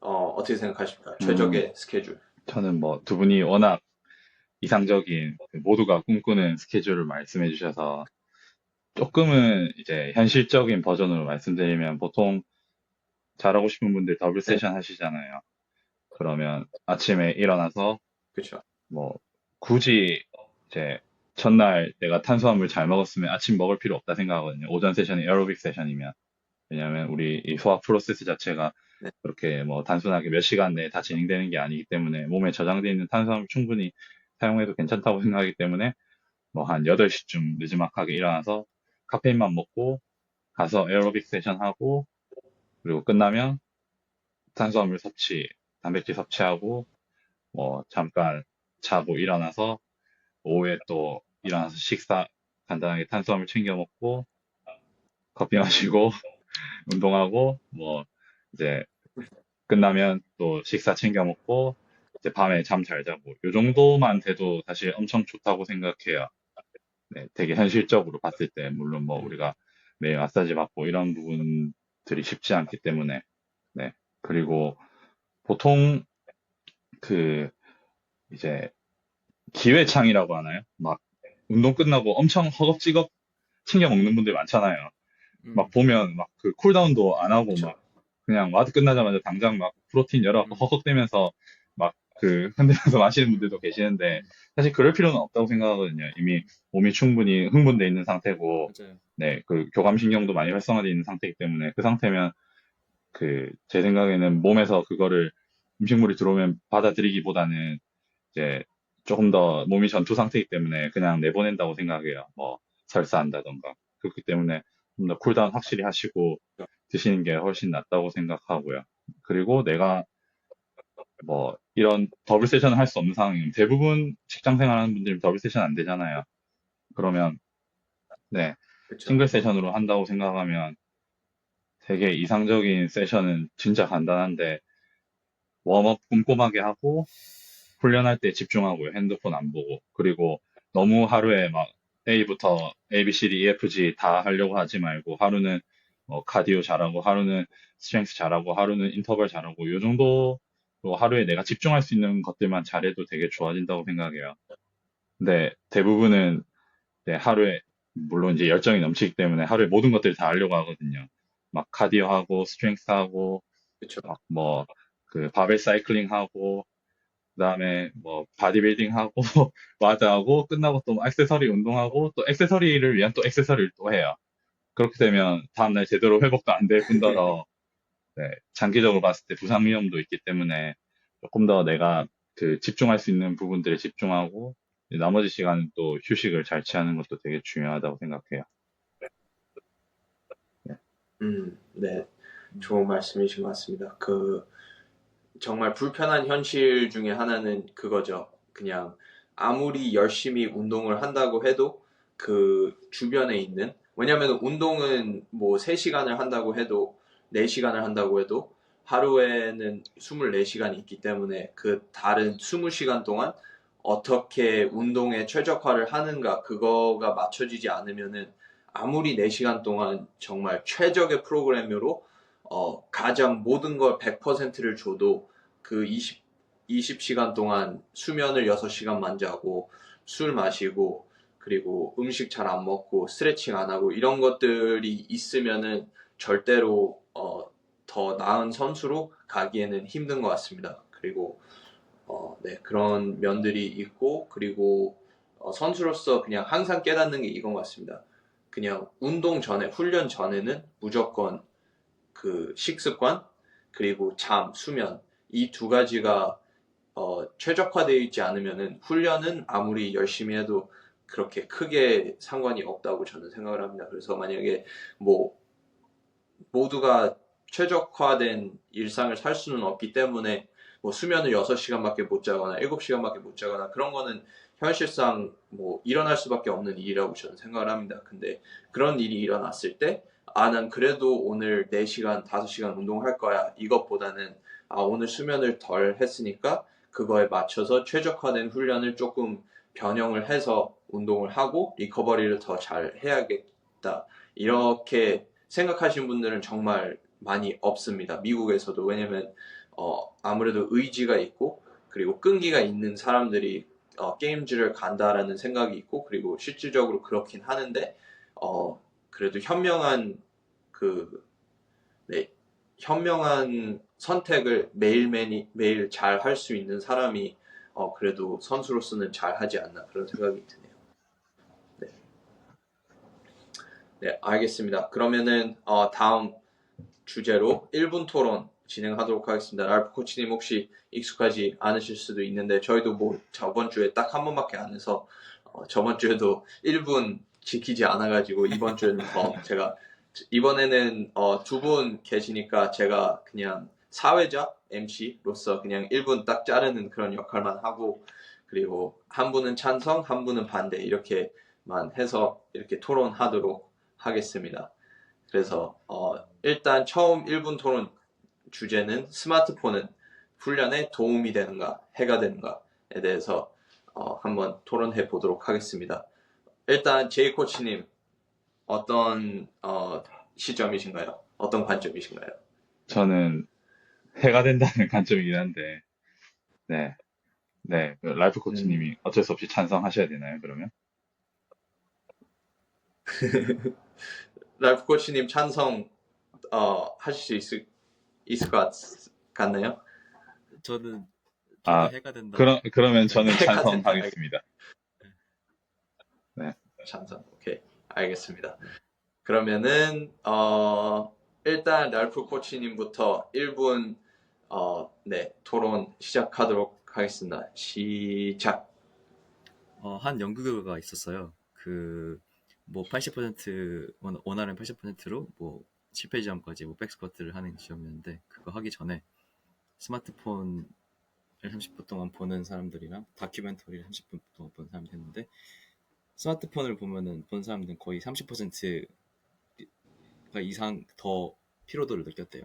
어떻게 생각하십니까? 최적의 스케줄. 저는 뭐 두 분이 워낙 이상적인 모두가 꿈꾸는 스케줄을 말씀해 주셔서 조금은 이제 현실적인 버전으로 말씀드리면 보통 잘하고 싶은 분들 더블 네, 세션 하시잖아요. 그러면 아침에 일어나서 그렇죠. 뭐 굳이 이제 첫날 내가 탄수화물 잘 먹었으면 아침 먹을 필요 없다 생각하거든요. 오전 세션이 에어로빅 세션이면. 왜냐하면 우리 이 소화 프로세스 자체가 네, 그렇게 뭐 단순하게 몇 시간 내에 다 진행되는 게 아니기 때문에 몸에 저장되어 있는 탄수화물 충분히 사용해도 괜찮다고 생각하기 때문에 뭐 한 8시쯤 느지막하게 일어나서 카페인만 먹고 가서 에어로빅 세션 하고 그리고 끝나면 탄수화물 섭취, 단백질 섭취하고 뭐 잠깐 자고 일어나서 오후에 또 일어나서 식사 간단하게 탄수화물 챙겨 먹고 커피 마시고 운동하고 뭐 이제 끝나면 또 식사 챙겨 먹고 이제 밤에 잠 잘 자고 요 정도만 돼도 사실 엄청 좋다고 생각해요. 네, 되게 현실적으로 봤을 때 물론 뭐 음, 우리가 매일 마사지 받고 이런 부분들이 쉽지 않기 때문에 네. 그리고 보통 그 이제 기회창이라고 하나요? 막 운동 끝나고 엄청 허겁지겁 챙겨 먹는 분들 많잖아요. 막 음, 보면 막 그 쿨다운도 안 하고 막 그렇죠. 그냥 와드 끝나자마자 당장 막 프로틴 열어갖고 음, 허걱대면서 막 그 흔들면서 마시는 분들도 계시는데 음, 사실 그럴 필요는 없다고 생각하거든요. 이미 몸이 충분히 흥분돼 있는 상태고 맞아요. 네, 그 교감신경도 많이 활성화되어 있는 상태이기 때문에 그 상태면 그 제 생각에는 몸에서 그거를 음식물이 들어오면 받아들이기보다는 이제 조금 더 몸이 전투 상태이기 때문에 그냥 내보낸다고 생각해요. 뭐 설사한다던가. 그렇기 때문에 좀 더 쿨다운 확실히 하시고 드시는 게 훨씬 낫다고 생각하고요. 그리고 내가 뭐 이런 더블 세션을 할 수 없는 상황이면 대부분 직장 생활하는 분들이 더블 세션 안 되잖아요. 그러면 네, 그렇죠. 싱글 세션으로 한다고 생각하면 되게 이상적인 세션은 진짜 간단한데 웜업 꼼꼼하게 하고 훈련할 때 집중하고요. 핸드폰 안 보고. 그리고 너무 하루에 막 A부터 A, B, C, D, E, F, G 다 하려고 하지 말고 하루는 뭐 카디오 잘하고 하루는 스트렝스 잘하고 하루는 인터벌 잘하고 요 정도로 하루에 내가 집중할 수 있는 것들만 잘해도 되게 좋아진다고 생각해요. 근데 대부분은 네, 하루에 물론 이제 열정이 넘치기 때문에 하루에 모든 것들을 다 하려고 하거든요. 막 카디오 하고 스트렝스 하고 그렇죠. 막 뭐 그 바벨 사이클링 하고 그다음에 뭐 바디빌딩 하고 와드 하고 끝나고 또 액세서리 운동하고 또 액세서리를 위한 또 액세서리를 또 해요. 그렇게 되면 다음날 제대로 회복도 안 될 뿐더러 네, 장기적으로 봤을 때 부상 위험도 있기 때문에 조금 더 내가 그 집중할 수 있는 부분들에 집중하고 나머지 시간은 또 휴식을 잘 취하는 것도 되게 중요하다고 생각해요. 네. 네. 음, 좋은 말씀이신 것 같습니다. 정말 불편한 현실 중에 하나는 그거죠. 그냥 아무리 열심히 운동을 한다고 해도 그 주변에 있는, 왜냐면 운동은 뭐 3시간을 한다고 해도 4시간을 한다고 해도 하루에는 24시간이 있기 때문에 그 다른 20시간 동안 어떻게 운동에 최적화를 하는가 그거가 맞춰지지 않으면은 아무리 4시간 동안 정말 최적의 프로그램으로 가장 모든 걸 100%를 줘도 그 20시간 동안 수면을 6시간만 자고 술 마시고 그리고 음식 잘 안 먹고 스트레칭 안 하고 이런 것들이 있으면은 절대로 더 나은 선수로 가기에는 힘든 것 같습니다. 그리고 네, 그런 면들이 있고 그리고 선수로서 그냥 항상 깨닫는 게 이건 것 같습니다. 그냥 운동 전에 훈련 전에는 무조건 그 식습관 그리고 잠, 수면 이 두 가지가 최적화되어 있지 않으면은 훈련은 아무리 열심히 해도 그렇게 크게 상관이 없다고 저는 생각을 합니다. 그래서 만약에 뭐 모두가 최적화된 일상을 살 수는 없기 때문에 뭐 수면을 6시간밖에 못 자거나 7시간밖에 못 자거나 그런 거는 현실상 뭐 일어날 수밖에 없는 일이라고 저는 생각을 합니다. 근데 그런 일이 일어났을 때, 난 그래도 오늘 4시간, 5시간 운동할 거야. 이것보다는, 오늘 수면을 덜 했으니까 그거에 맞춰서 최적화된 훈련을 조금 변형을 해서 운동을 하고 리커버리를 더 잘 해야겠다. 이렇게 생각하시는 분들은 정말 많이 없습니다. 미국에서도. 왜냐면 아무래도 의지가 있고 그리고 끈기가 있는 사람들이 게임즈를 간다라는 생각이 있고 그리고 실질적으로 그렇긴 하는데 그래도 그 네, 현명한 선택을 매일 잘 할 수 있는 사람이 그래도 선수로서는 잘 하지 않나 그런 생각이 드네요. 네, 네, 알겠습니다. 그러면은 다음 주제로 1분 토론 진행하도록 하겠습니다. 랄프 코치님 혹시 익숙하지 않으실 수도 있는데 저희도 뭐 저번 주에 딱 한 번밖에 안 해서 저번 주에도 1분 지키지 않아가지고 이번 주에는 더 제가 이번에는 2분 계시니까 제가 그냥 사회자 MC로서 그냥 1분 딱 자르는 그런 역할만 하고 그리고 한 분은 찬성, 한 분은 반대 이렇게만 해서 이렇게 토론하도록 하겠습니다. 그래서 일단 처음 1분 토론 주제는 스마트폰은 훈련에 도움이 되는가, 해가 되는가에 대해서 한번 토론해 보도록 하겠습니다. 일단 제이 코치님 어떤 시점이신가요? 어떤 관점이신가요? 저는 해가 된다는 관점이긴 한데, 네, 네, 그 라이프 코치님이 어쩔 수 없이 찬성하셔야 되나요, 그러면? 랄프 코치님 찬성 하실 수 있을 것 같나요? 저는 아, 해가 된다고 그러면 저는 생각합니다. 해가 된다. 찬성하겠습니다. 네, 찬성. 오케이. 알겠습니다. 그러면은 일단 랄프 코치님부터 1분 네, 토론 시작하도록 하겠습니다. 시작. 한 연구 결과가 있었어요. 뭐 80% 원하는 80%로 뭐 실패 지점까지 뭐 백스쿼트를 하는 시험이었는데 그거 하기 전에 스마트폰을 30분 동안 보는 사람들이랑 다큐멘터리를 30분 동안 보는 사람들 했는데 스마트폰을 보면은 본 사람들은 거의 30%가 이상 더 피로도를 느꼈대요.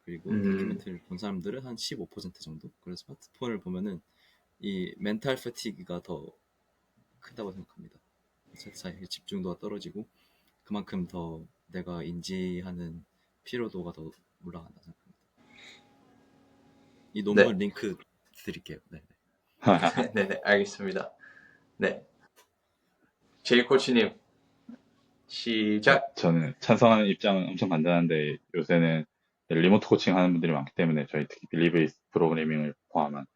그리고 다큐멘터리를 본 사람들은 한 15% 정도. 그래서 스마트폰을 보면은 이 멘탈 패티그가 더 크다고 생각합니다. 사이에 집중도가 떨어지고 그만큼 더 내가 인지하는 피로도가 더 올라간다 생각합니다. 이 논문 네. 링크 드릴게요. 네. 네네, 알겠습니다. 네. 제이 코치님, 시작. 저는 찬성하는 입장은 엄청 간단한데, 요새는 리모트 코칭 하는 분들이 많기 때문에, 저희 특히 빌리브 프로그래밍을 포함한.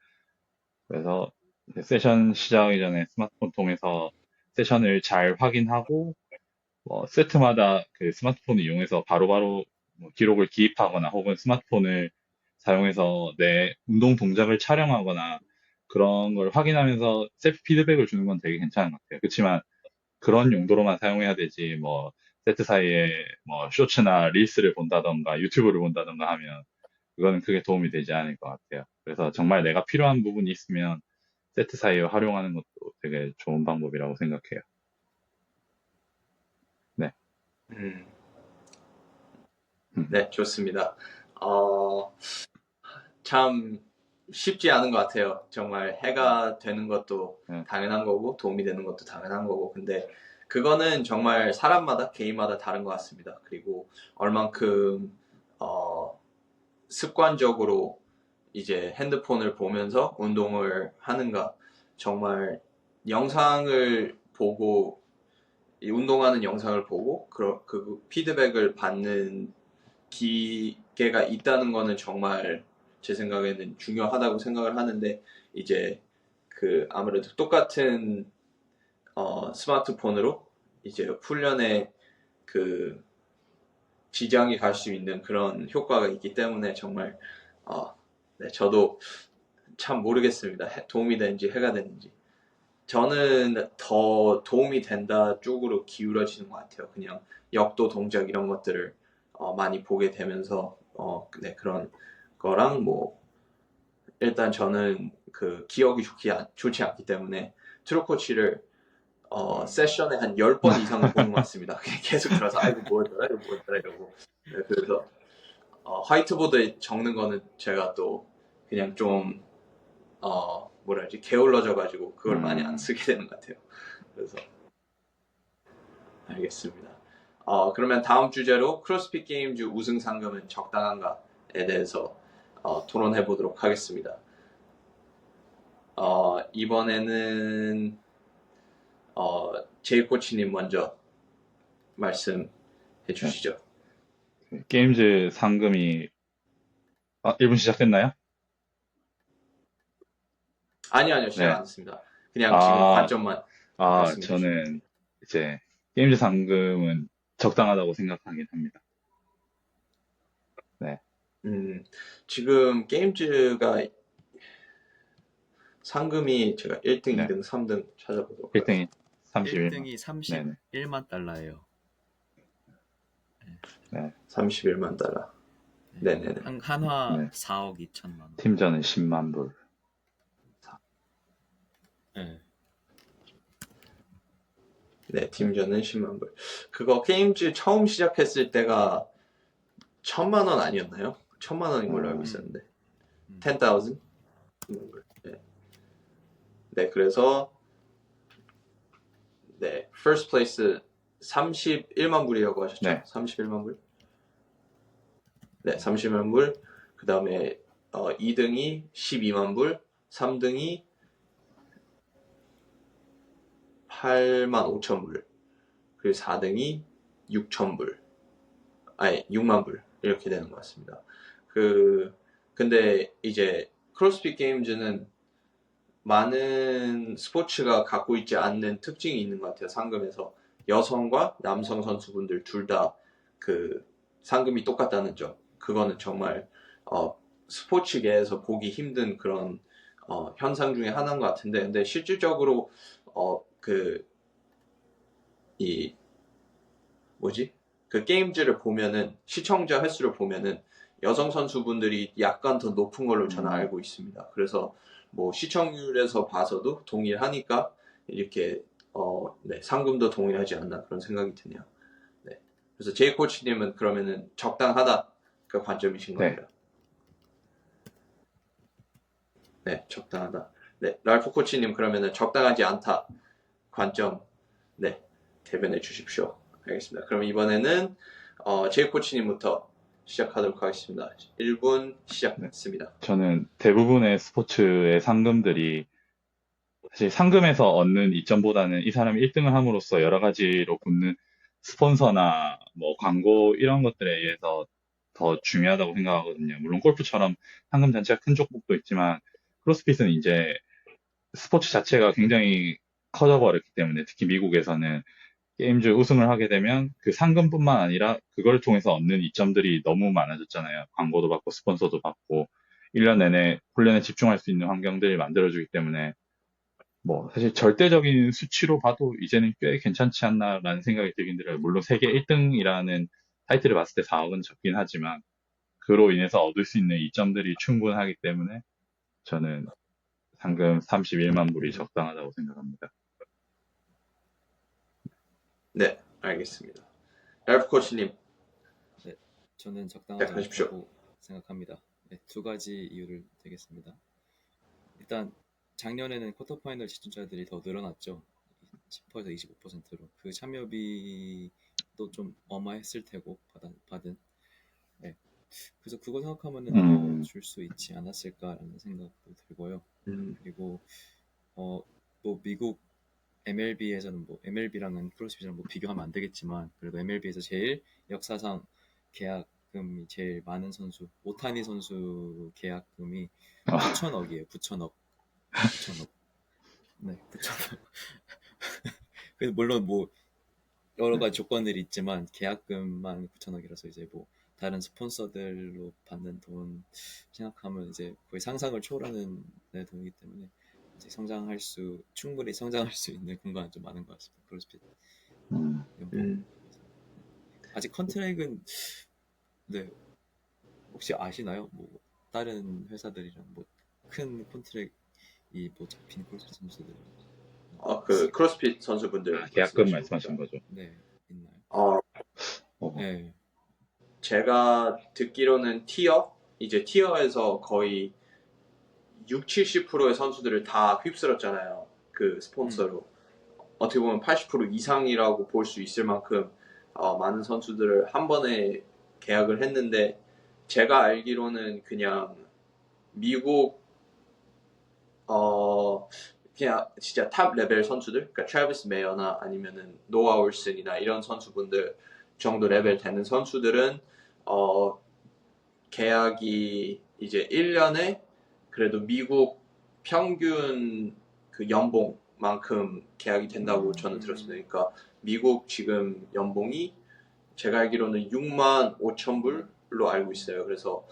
그래서 세션 시작하기 전에 스마트폰 통해서 세션을 잘 확인하고, 세트마다 그 스마트폰을 이용해서 바로바로 뭐 기록을 기입하거나 혹은 스마트폰을 사용해서 내 운동 동작을 촬영하거나 그런 걸 확인하면서 셀프 피드백을 주는 건 되게 괜찮은 것 같아요. 그렇지만 그런 용도로만 사용해야 되지, 뭐, 세트 사이에 뭐, 쇼츠나 릴스를 본다던가 유튜브를 본다던가 하면 그거는 크게 도움이 되지 않을 것 같아요. 그래서 정말 내가 필요한 부분이 있으면 세트 사이에 활용하는 것도 되게 좋은 방법이라고 생각해요. 네. 음, 음, 네, 좋습니다. 참 쉽지 않은 것 같아요. 정말 해가 되는 것도 네. 당연한 거고 도움이 되는 것도 당연한 거고 근데 그거는 정말 사람마다 개인마다 다른 것 같습니다. 그리고 얼만큼 습관적으로 이제 핸드폰을 보면서 운동을 하는가 정말 영상을 보고 이 운동하는 영상을 보고 그 피드백을 받는 기계가 있다는 거는 정말 제 생각에는 중요하다고 생각을 하는데 이제 그 아무래도 똑같은 스마트폰으로 이제 훈련에 그 지장이 갈 수 있는 그런 효과가 있기 때문에 정말 네, 저도 참 모르겠습니다. 도움이 되는지 해가 되는지. 저는 더 도움이 된다 쪽으로 기울어지는 것 같아요. 그냥 역도 동작 이런 것들을 많이 보게 되면서 네, 그런 거랑 뭐 일단 저는 그 기억이 좋지 않기 때문에 트루코치를 세션에 한 10번 이상은 보는 것 같습니다. 계속 들어서 아이고 뭐였더라 이러고. 네, 그래서 화이트보드에 적는 거는 제가 또 그냥 좀 뭐라지 게을러져가지고 그걸 많이 안 쓰게 되는 것 같아요. 그래서 알겠습니다. 그러면 다음 주제로 크로스핏 게임즈 우승 상금은 적당한가에 대해서 토론해 보도록 하겠습니다. 이번에는 제이 코치님 먼저 말씀해 주시죠. 게임즈 상금이 1분 시작됐나요? 아니요, 시작 네. 안 했습니다. 그냥 지금 관점만 말씀해 주시면. 저는 이제 게임즈 상금은 적당하다고 생각하긴 합니다. 네. 지금 게임즈가 상금이 제가 1등, 네. 2등, 3등 찾아보도록 1등이 31만. 1등이 31만 달러예요. 네. 31만 달러. 네네네. 한화 네. 4억 2천만 원. 팀전은 10만 불. 네. 네, 팀전은 10만 불. 그거 게임즈 처음 시작했을 때가 1,000만 원 아니었나요? 1,000만 원인 걸로 알고 있었는데. 10,000? 네. 네, 그래서 네, first place 31만 불이라고 하셨죠? 네. 31만 불? 네, 30만 불. 그 다음에 2등이 12만 불, 3등이 8만 5천 불, 그리고 4등이 6천 불, 아니 6만 불 이렇게 되는 것 같습니다. 근데 이제 크로스핏 게임즈는 많은 스포츠가 갖고 있지 않는 특징이 있는 것 같아요. 상금에서 여성과 남성 선수분들 둘 다 그 상금이 똑같다는 점. 그거는 정말 스포츠계에서 보기 힘든 그런 현상 중에 하나인 것 같은데, 근데 실질적으로 그 게임즈를 보면은 시청자 횟수를 보면은 여성 선수분들이 약간 더 높은 걸로 저는 알고 있습니다. 그래서 뭐 시청률에서 봐서도 동일하니까 이렇게 네, 상금도 동일하지 않나 그런 생각이 드네요. 네. 그래서 제이 코치님은 그러면은 적당하다 그 관점이신 네. 겁니다. 네, 적당하다. 네, 랄프 코치님 그러면은 적당하지 않다 관점 네 대변해 주십시오. 알겠습니다. 그럼 이번에는 제이 코치님부터 시작하도록 하겠습니다. 1분 시작했습니다. 저는 대부분의 스포츠의 상금들이 사실 상금에서 얻는 이점보다는 이 사람이 1등을 함으로써 여러 가지로 붙는 스폰서나 뭐 광고 이런 것들에 의해서 더 중요하다고 생각하거든요. 물론 골프처럼 상금 자체가 큰 종목도 있지만 크로스핏은 이제 스포츠 자체가 굉장히 커져버렸기 때문에 특히 미국에서는 게임즈 우승을 하게 되면 그 상금뿐만 아니라 그걸 통해서 얻는 이점들이 너무 많아졌잖아요. 광고도 받고 스폰서도 받고 1년 내내 훈련에 집중할 수 있는 환경들을 만들어주기 때문에 뭐 사실 절대적인 수치로 봐도 이제는 꽤 괜찮지 않나라는 생각이 들긴 들어요. 물론 세계 1등이라는 타이틀을 봤을 때 4억은 적긴 하지만 그로 인해서 얻을 수 있는 이점들이 충분하기 때문에 저는 상금 31만 불이 적당하다고 생각합니다. 네, 알겠습니다. 랄프 코치님. 네, 저는 적당하지 시작하십시오. 않다고 생각합니다. 네, 두 가지 이유를 드리겠습니다. 일단 작년에는 쿼터파이널 시청자들이 더 늘어났죠. 10%에서 25%로. 그 참여비도 좀 어마했을 테고 받은. 네. 그래서 그거 생각하면은 더 줄 수 있지 않았을까라는 생각도 들고요. 그리고 뭐 미국 MLB에서는 뭐 MLB랑은 크로스핏이랑 뭐 비교하면 안 되겠지만 그래도 MLB에서 제일 역사상 계약금이 제일 많은 선수 오타니 선수 계약금이 9천억이에요. 9천억. 네, 9천억. 물론 뭐 여러 가지 조건들이 있지만 계약금만 9천억이라서 이제 뭐 다른 스폰서들로 받는 돈 생각하면 이제 거의 상상을 초월하는 돈이기 때문에 이제 충분히 성장할 수 있는 공간은 좀 많은 것 같습니다. 크로스핏 연봉. 음. 아직 컨트랙은 네 혹시 아시나요? 뭐 다른 회사들이랑 뭐 큰 컨트랙이 뭐 잡힌 크로스핏 선수들 그 크로스핏 선수분들 계약금 말씀하신 말씀하신 거죠? 거죠. 네 있나요? 어, 네. 제가 듣기로는 이제 티어에서 거의 6, 70%의 선수들을 다 휩쓸었잖아요. 그 스폰서로. 어떻게 보면 80% 이상이라고 볼 수 있을 만큼 많은 선수들을 한 번에 계약을 했는데 제가 알기로는 그냥 미국 그냥 진짜 탑 레벨 선수들, 그러니까 트래비스 메이어나 아니면은 노아 올슨이나 이런 선수분들 정도 레벨 되는 선수들은 어, 계약이 이제 1년에 그래도 미국 평균 그 연봉만큼 계약이 된다고 저는 들었습니다. 그러니까 미국 지금 연봉이 제가 알기로는 6만 5천 불로 알고 있어요. 그래서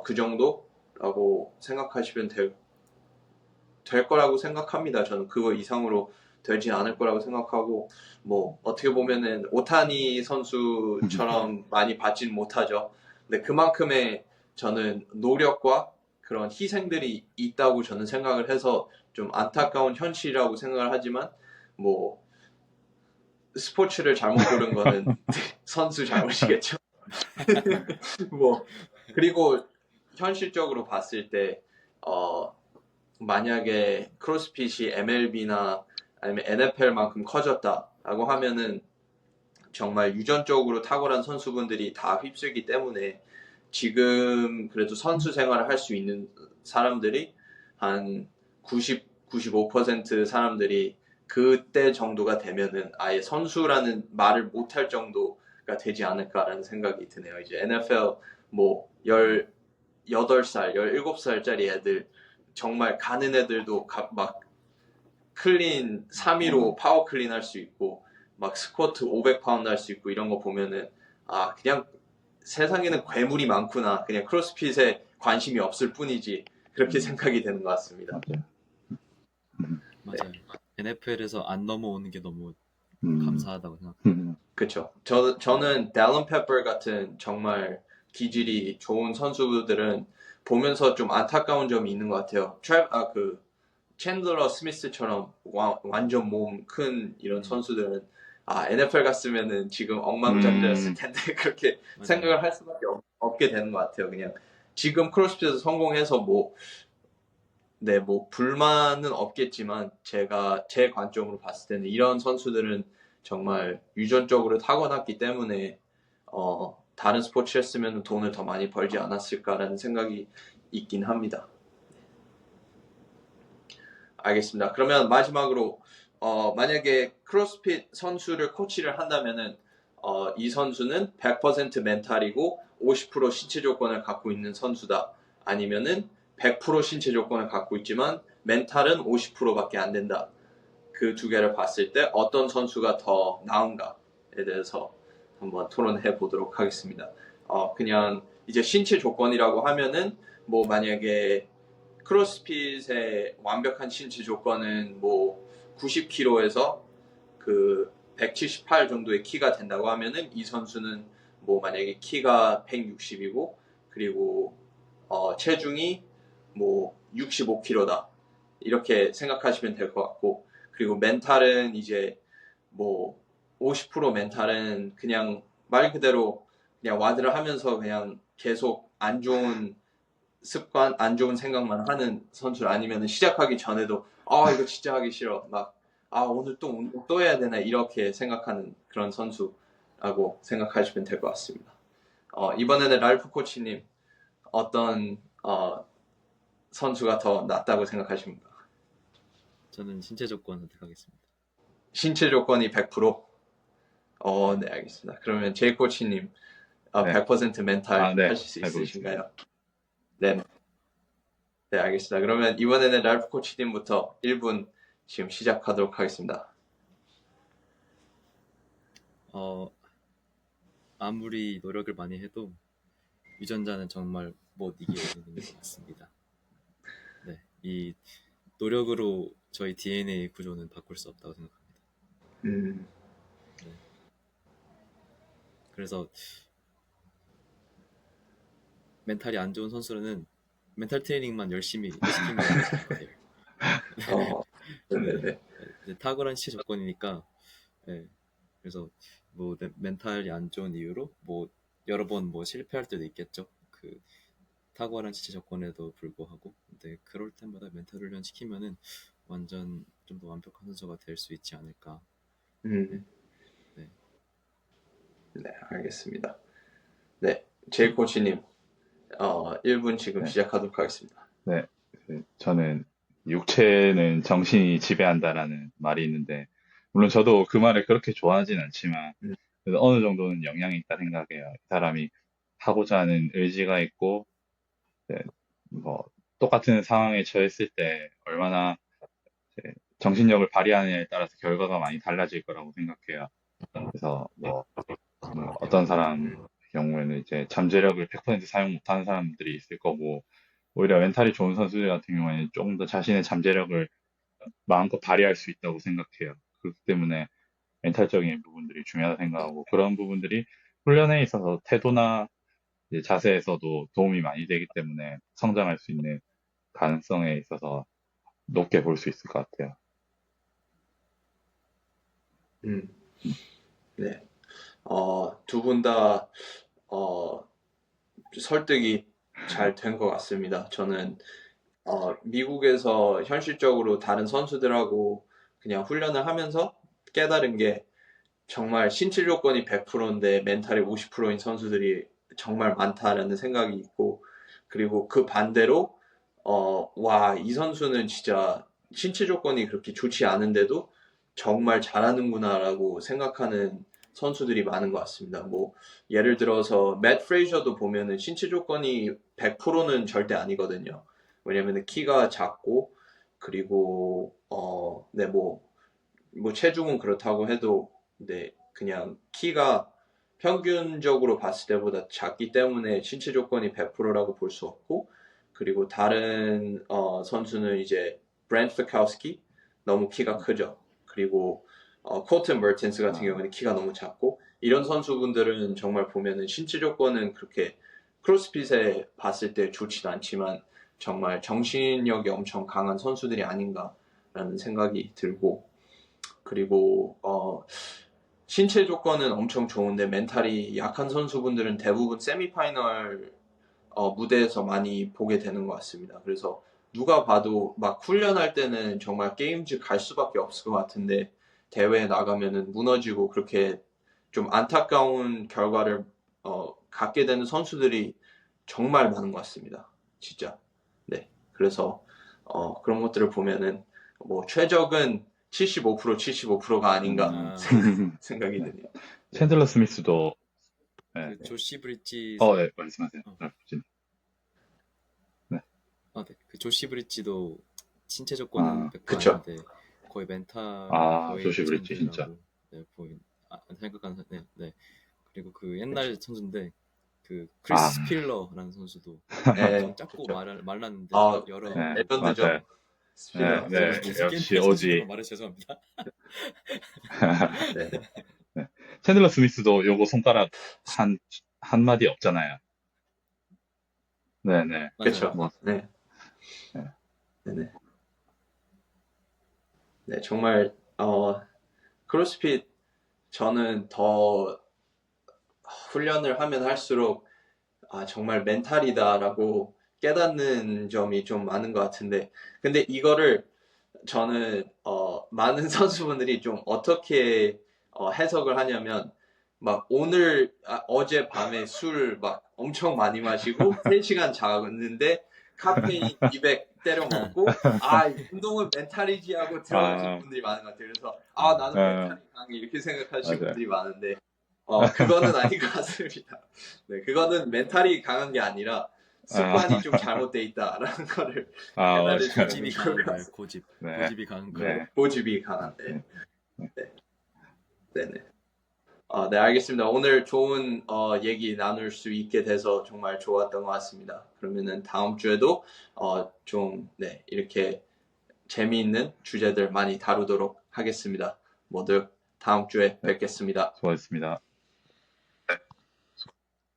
그 정도라고 생각하시면 될 거라고 생각합니다. 저는 그거 이상으로 되지 않을 거라고 생각하고 뭐 어떻게 보면은 오타니 선수처럼 많이 받지는 못하죠. 근데 그만큼의 저는 노력과 그런 희생들이 있다고 저는 생각을 해서 좀 안타까운 현실이라고 생각을 하지만 뭐 스포츠를 잘못 고른 거는 선수 잘못이겠죠. 뭐 그리고 현실적으로 봤을 때 만약에 크로스핏이 MLB나 아니면 NFL만큼 커졌다라고 하면은 정말 유전적으로 탁월한 선수분들이 다 휩쓸기 때문에 지금 그래도 선수 생활을 할 수 있는 사람들이 한 90, 95% 사람들이 그때 정도가 되면은 아예 선수라는 말을 못할 정도가 되지 않을까라는 생각이 드네요. 이제 NFL 뭐 18살, 17살짜리 애들 정말 가는 애들도 막 클린 3위로 파워 클린 할 수 있고 막 스쿼트 500파운드 할 수 있고 이런 거 보면은 그냥 세상에는 괴물이 많구나. 그냥 크로스핏에 관심이 없을 뿐이지. 그렇게 생각이 되는 것 같습니다. 맞아요. NFL에서 안 넘어오는 게 너무 감사하다고 생각합니다. 그쵸. 저는 댈런 페퍼 같은 정말 기질이 좋은 선수들은 보면서 좀 안타까운 점이 있는 것 같아요. 챈들러 스미스처럼 완전 몸 큰 이런 선수들은 NFL 갔으면은 지금 억만장자였을 텐데 그렇게 맞아요. 생각을 할 수밖에 없게 되는 것 같아요. 그냥 지금 크로스핏에서 성공해서 뭐 불만은 없겠지만 제 관점으로 봤을 때는 이런 선수들은 정말 유전적으로 타고났기 때문에 다른 스포츠 했으면 돈을 더 많이 벌지 않았을까라는 생각이 있긴 합니다. 알겠습니다. 그러면 마지막으로 만약에 크로스핏 선수를 코치를 한다면은 이 선수는 100% 멘탈이고 50% 신체 조건을 갖고 있는 선수다. 아니면은 100% 신체 조건을 갖고 있지만 멘탈은 50%밖에 안 된다. 그 두 개를 봤을 때 어떤 선수가 더 나은가에 대해서 한번 토론해 보도록 하겠습니다. 그냥 이제 신체 조건이라고 하면은 뭐 만약에 크로스핏의 완벽한 신체 조건은 뭐 90kg에서 그 178 정도의 키가 된다고 하면은 이 선수는 뭐 만약에 키가 160이고 그리고 체중이 뭐 65kg다 이렇게 생각하시면 될 것 같고 그리고 멘탈은 이제 뭐 50% 멘탈은 그냥 말 그대로 그냥 와드를 하면서 그냥 계속 안 좋은 습관, 안 좋은 생각만 하는 선수 아니면 시작하기 전에도 이거 진짜 하기 싫어. 막 오늘 또 해야 되나 이렇게 생각하는 그런 선수라고 생각하시면 될 것 같습니다. 이번에는 랄프 코치님 어떤 선수가 더 낫다고 생각하십니까? 저는 신체 조건 선택하겠습니다. 신체 조건이 100%? 네, 알겠습니다. 그러면 제이 코치님 100% 멘탈 네. 하실 수 해보겠습니다. 있으신가요? 네. 네, 알겠습니다. 그러면 이번에는 랄프 코치님부터 1분 지금 시작하도록 하겠습니다. 아무리 노력을 많이 해도 유전자는 정말 못 이기는 것 같습니다. 네, 이 노력으로 저희 DNA 구조는 바꿀 수 없다고 생각합니다. 음, 네. 그래서 멘탈이 안 좋은 선수는 멘탈 트레이닝만 열심히 시키면 돼요. 네네네. 네, 탁월한 신체 조건이니까. 네, 그래서 뭐 멘탈이 안 좋은 이유로 뭐 여러 번 뭐 실패할 때도 있겠죠. 그 탁월한 신체 조건에도 불구하고. 근데 그럴 때마다 멘탈 훈련 시키면은 완전 좀 더 완벽한 선수가 될 수 있지 않을까. 네, 네. 네, 알겠습니다. 네, 제일 코치님, 1분 지금 네. 시작하도록 하겠습니다. 네, 저는 육체는 정신이 지배한다라는 말이 있는데, 물론 저도 그 말을 그렇게 좋아하진 않지만, 음, 그래도 어느 정도는 영향이 있다 생각해요. 이 사람이 하고자 하는 의지가 있고, 네, 뭐, 똑같은 상황에 처했을 때 얼마나 이제 정신력을 발휘하느냐에 따라서 결과가 많이 달라질 거라고 생각해요. 그래서 뭐 어떤 사람 음, 경우에는 이제 잠재력을 100% 사용 못하는 사람들이 있을 거고, 오히려 멘탈이 좋은 선수들 같은 경우에는 조금 더 자신의 잠재력을 마음껏 발휘할 수 있다고 생각해요. 그렇기 때문에 멘탈적인 부분들이 중요하다고 생각하고, 그런 부분들이 훈련에 있어서 태도나 이제 자세에서도 도움이 많이 되기 때문에 성장할 수 있는 가능성에 있어서 높게 볼 수 있을 것 같아요. 음, 네. 두 분 다, 설득이 잘 된 것 같습니다. 저는, 미국에서 현실적으로 다른 선수들하고 그냥 훈련을 하면서 깨달은 게 정말 신체 조건이 100%인데 멘탈이 50%인 선수들이 정말 많다라는 생각이 있고, 그리고 그 반대로, 와, 이 선수는 진짜 신체 조건이 그렇게 좋지 않은데도 정말 잘하는구나라고 생각하는 선수들이 많은 것 같습니다. 뭐, 예를 들어서, 맷 프레이저도 보면은 신체 조건이 100%는 절대 아니거든요. 왜냐면 키가 작고, 그리고, 네, 뭐 체중은 그렇다고 해도 네, 그냥 키가 평균적으로 봤을 때보다 작기 때문에 신체 조건이 100%라고 볼 수 없고, 그리고 다른 선수는 이제 브랜트 피카우스키 너무 키가 크죠. 그리고 코튼 머텐스 같은 경우는 키가 너무 작고, 이런 선수분들은 정말 보면은 신체 조건은 그렇게 크로스핏에 봤을 때 좋지도 않지만 정말 정신력이 엄청 강한 선수들이 아닌가라는 생각이 들고, 그리고 신체 조건은 엄청 좋은데 멘탈이 약한 선수분들은 대부분 세미파이널 무대에서 많이 보게 되는 것 같습니다. 그래서 누가 봐도 막 훈련할 때는 정말 게임즈 갈 수밖에 없을 것 같은데 대회에 나가면은 무너지고 그렇게 좀 안타까운 결과를 갖게 되는 선수들이 정말 많은 것 같습니다. 진짜. 네. 그래서 그런 것들을 보면은 뭐 최적은 75%가 아닌가 아, 생각이 네. 드네요. 네. 챈들러 스미스도 네, 그 조시 브리지 네, 말씀하세요. 어, 네. 네. 그 조시 브리지도 신체 조건은 아, 100% 그쵸. 아닌데 거의 멘탈이 거의 조시 브릿지 진짜. 2000대라고 네, 생각하는 네, 네. 그리고 그 옛날 그쵸. 선수인데 그 아, 크리스 스필러라는 선수도 네, 엄청 작고 그쵸. 말랐는데 여러 네, 레전드죠. 맞아요. 네, 스필러. 네, 계속 게임 역시 선수처럼 오지. 말해 죄송합니다. 네. 네. 챈들러 스미스도 요거 손가락 한 마디 없잖아요. 네네. 맞아요. 그쵸. 뭐, 네. 네. 네네. 네, 정말, 크로스핏 저는 더 훈련을 하면 할수록 정말 멘탈이다라고 깨닫는 점이 좀 많은 것 같은데, 근데 이거를 저는 많은 선수분들이 좀 어떻게 해석을 하냐면 막 오늘 어제 밤에 술 막 엄청 많이 마시고 3시간 자는데 카페인 200 때려 먹고 운동은 멘탈이지 하고 들어가시는 아, 분들이 많은 것 같아요. 그래서 나는 어, 멘탈이 강해 이렇게 생각하시는 맞아요. 분들이 많은데 그거는 아닌 것 같습니다. 네, 그거는 멘탈이 강한 게 아니라 아, 습관이 좀 잘못돼 있다라는 거를 깨달으시면 고집이 맞아요. 좋을 강한 것 거예요. 같습니다. 네, 고집이 강한 거예요. 네, 네, 고집이 강한데. 네, 네. 네, 네네. 네, 알겠습니다. 오늘 좋은 얘기 나눌 수 있게 돼서 정말 좋았던 것 같습니다. 그러면은 다음 주에도 좀 네, 이렇게 재미있는 주제들 많이 다루도록 하겠습니다. 모두 다음 주에 뵙겠습니다. 수고하셨습니다.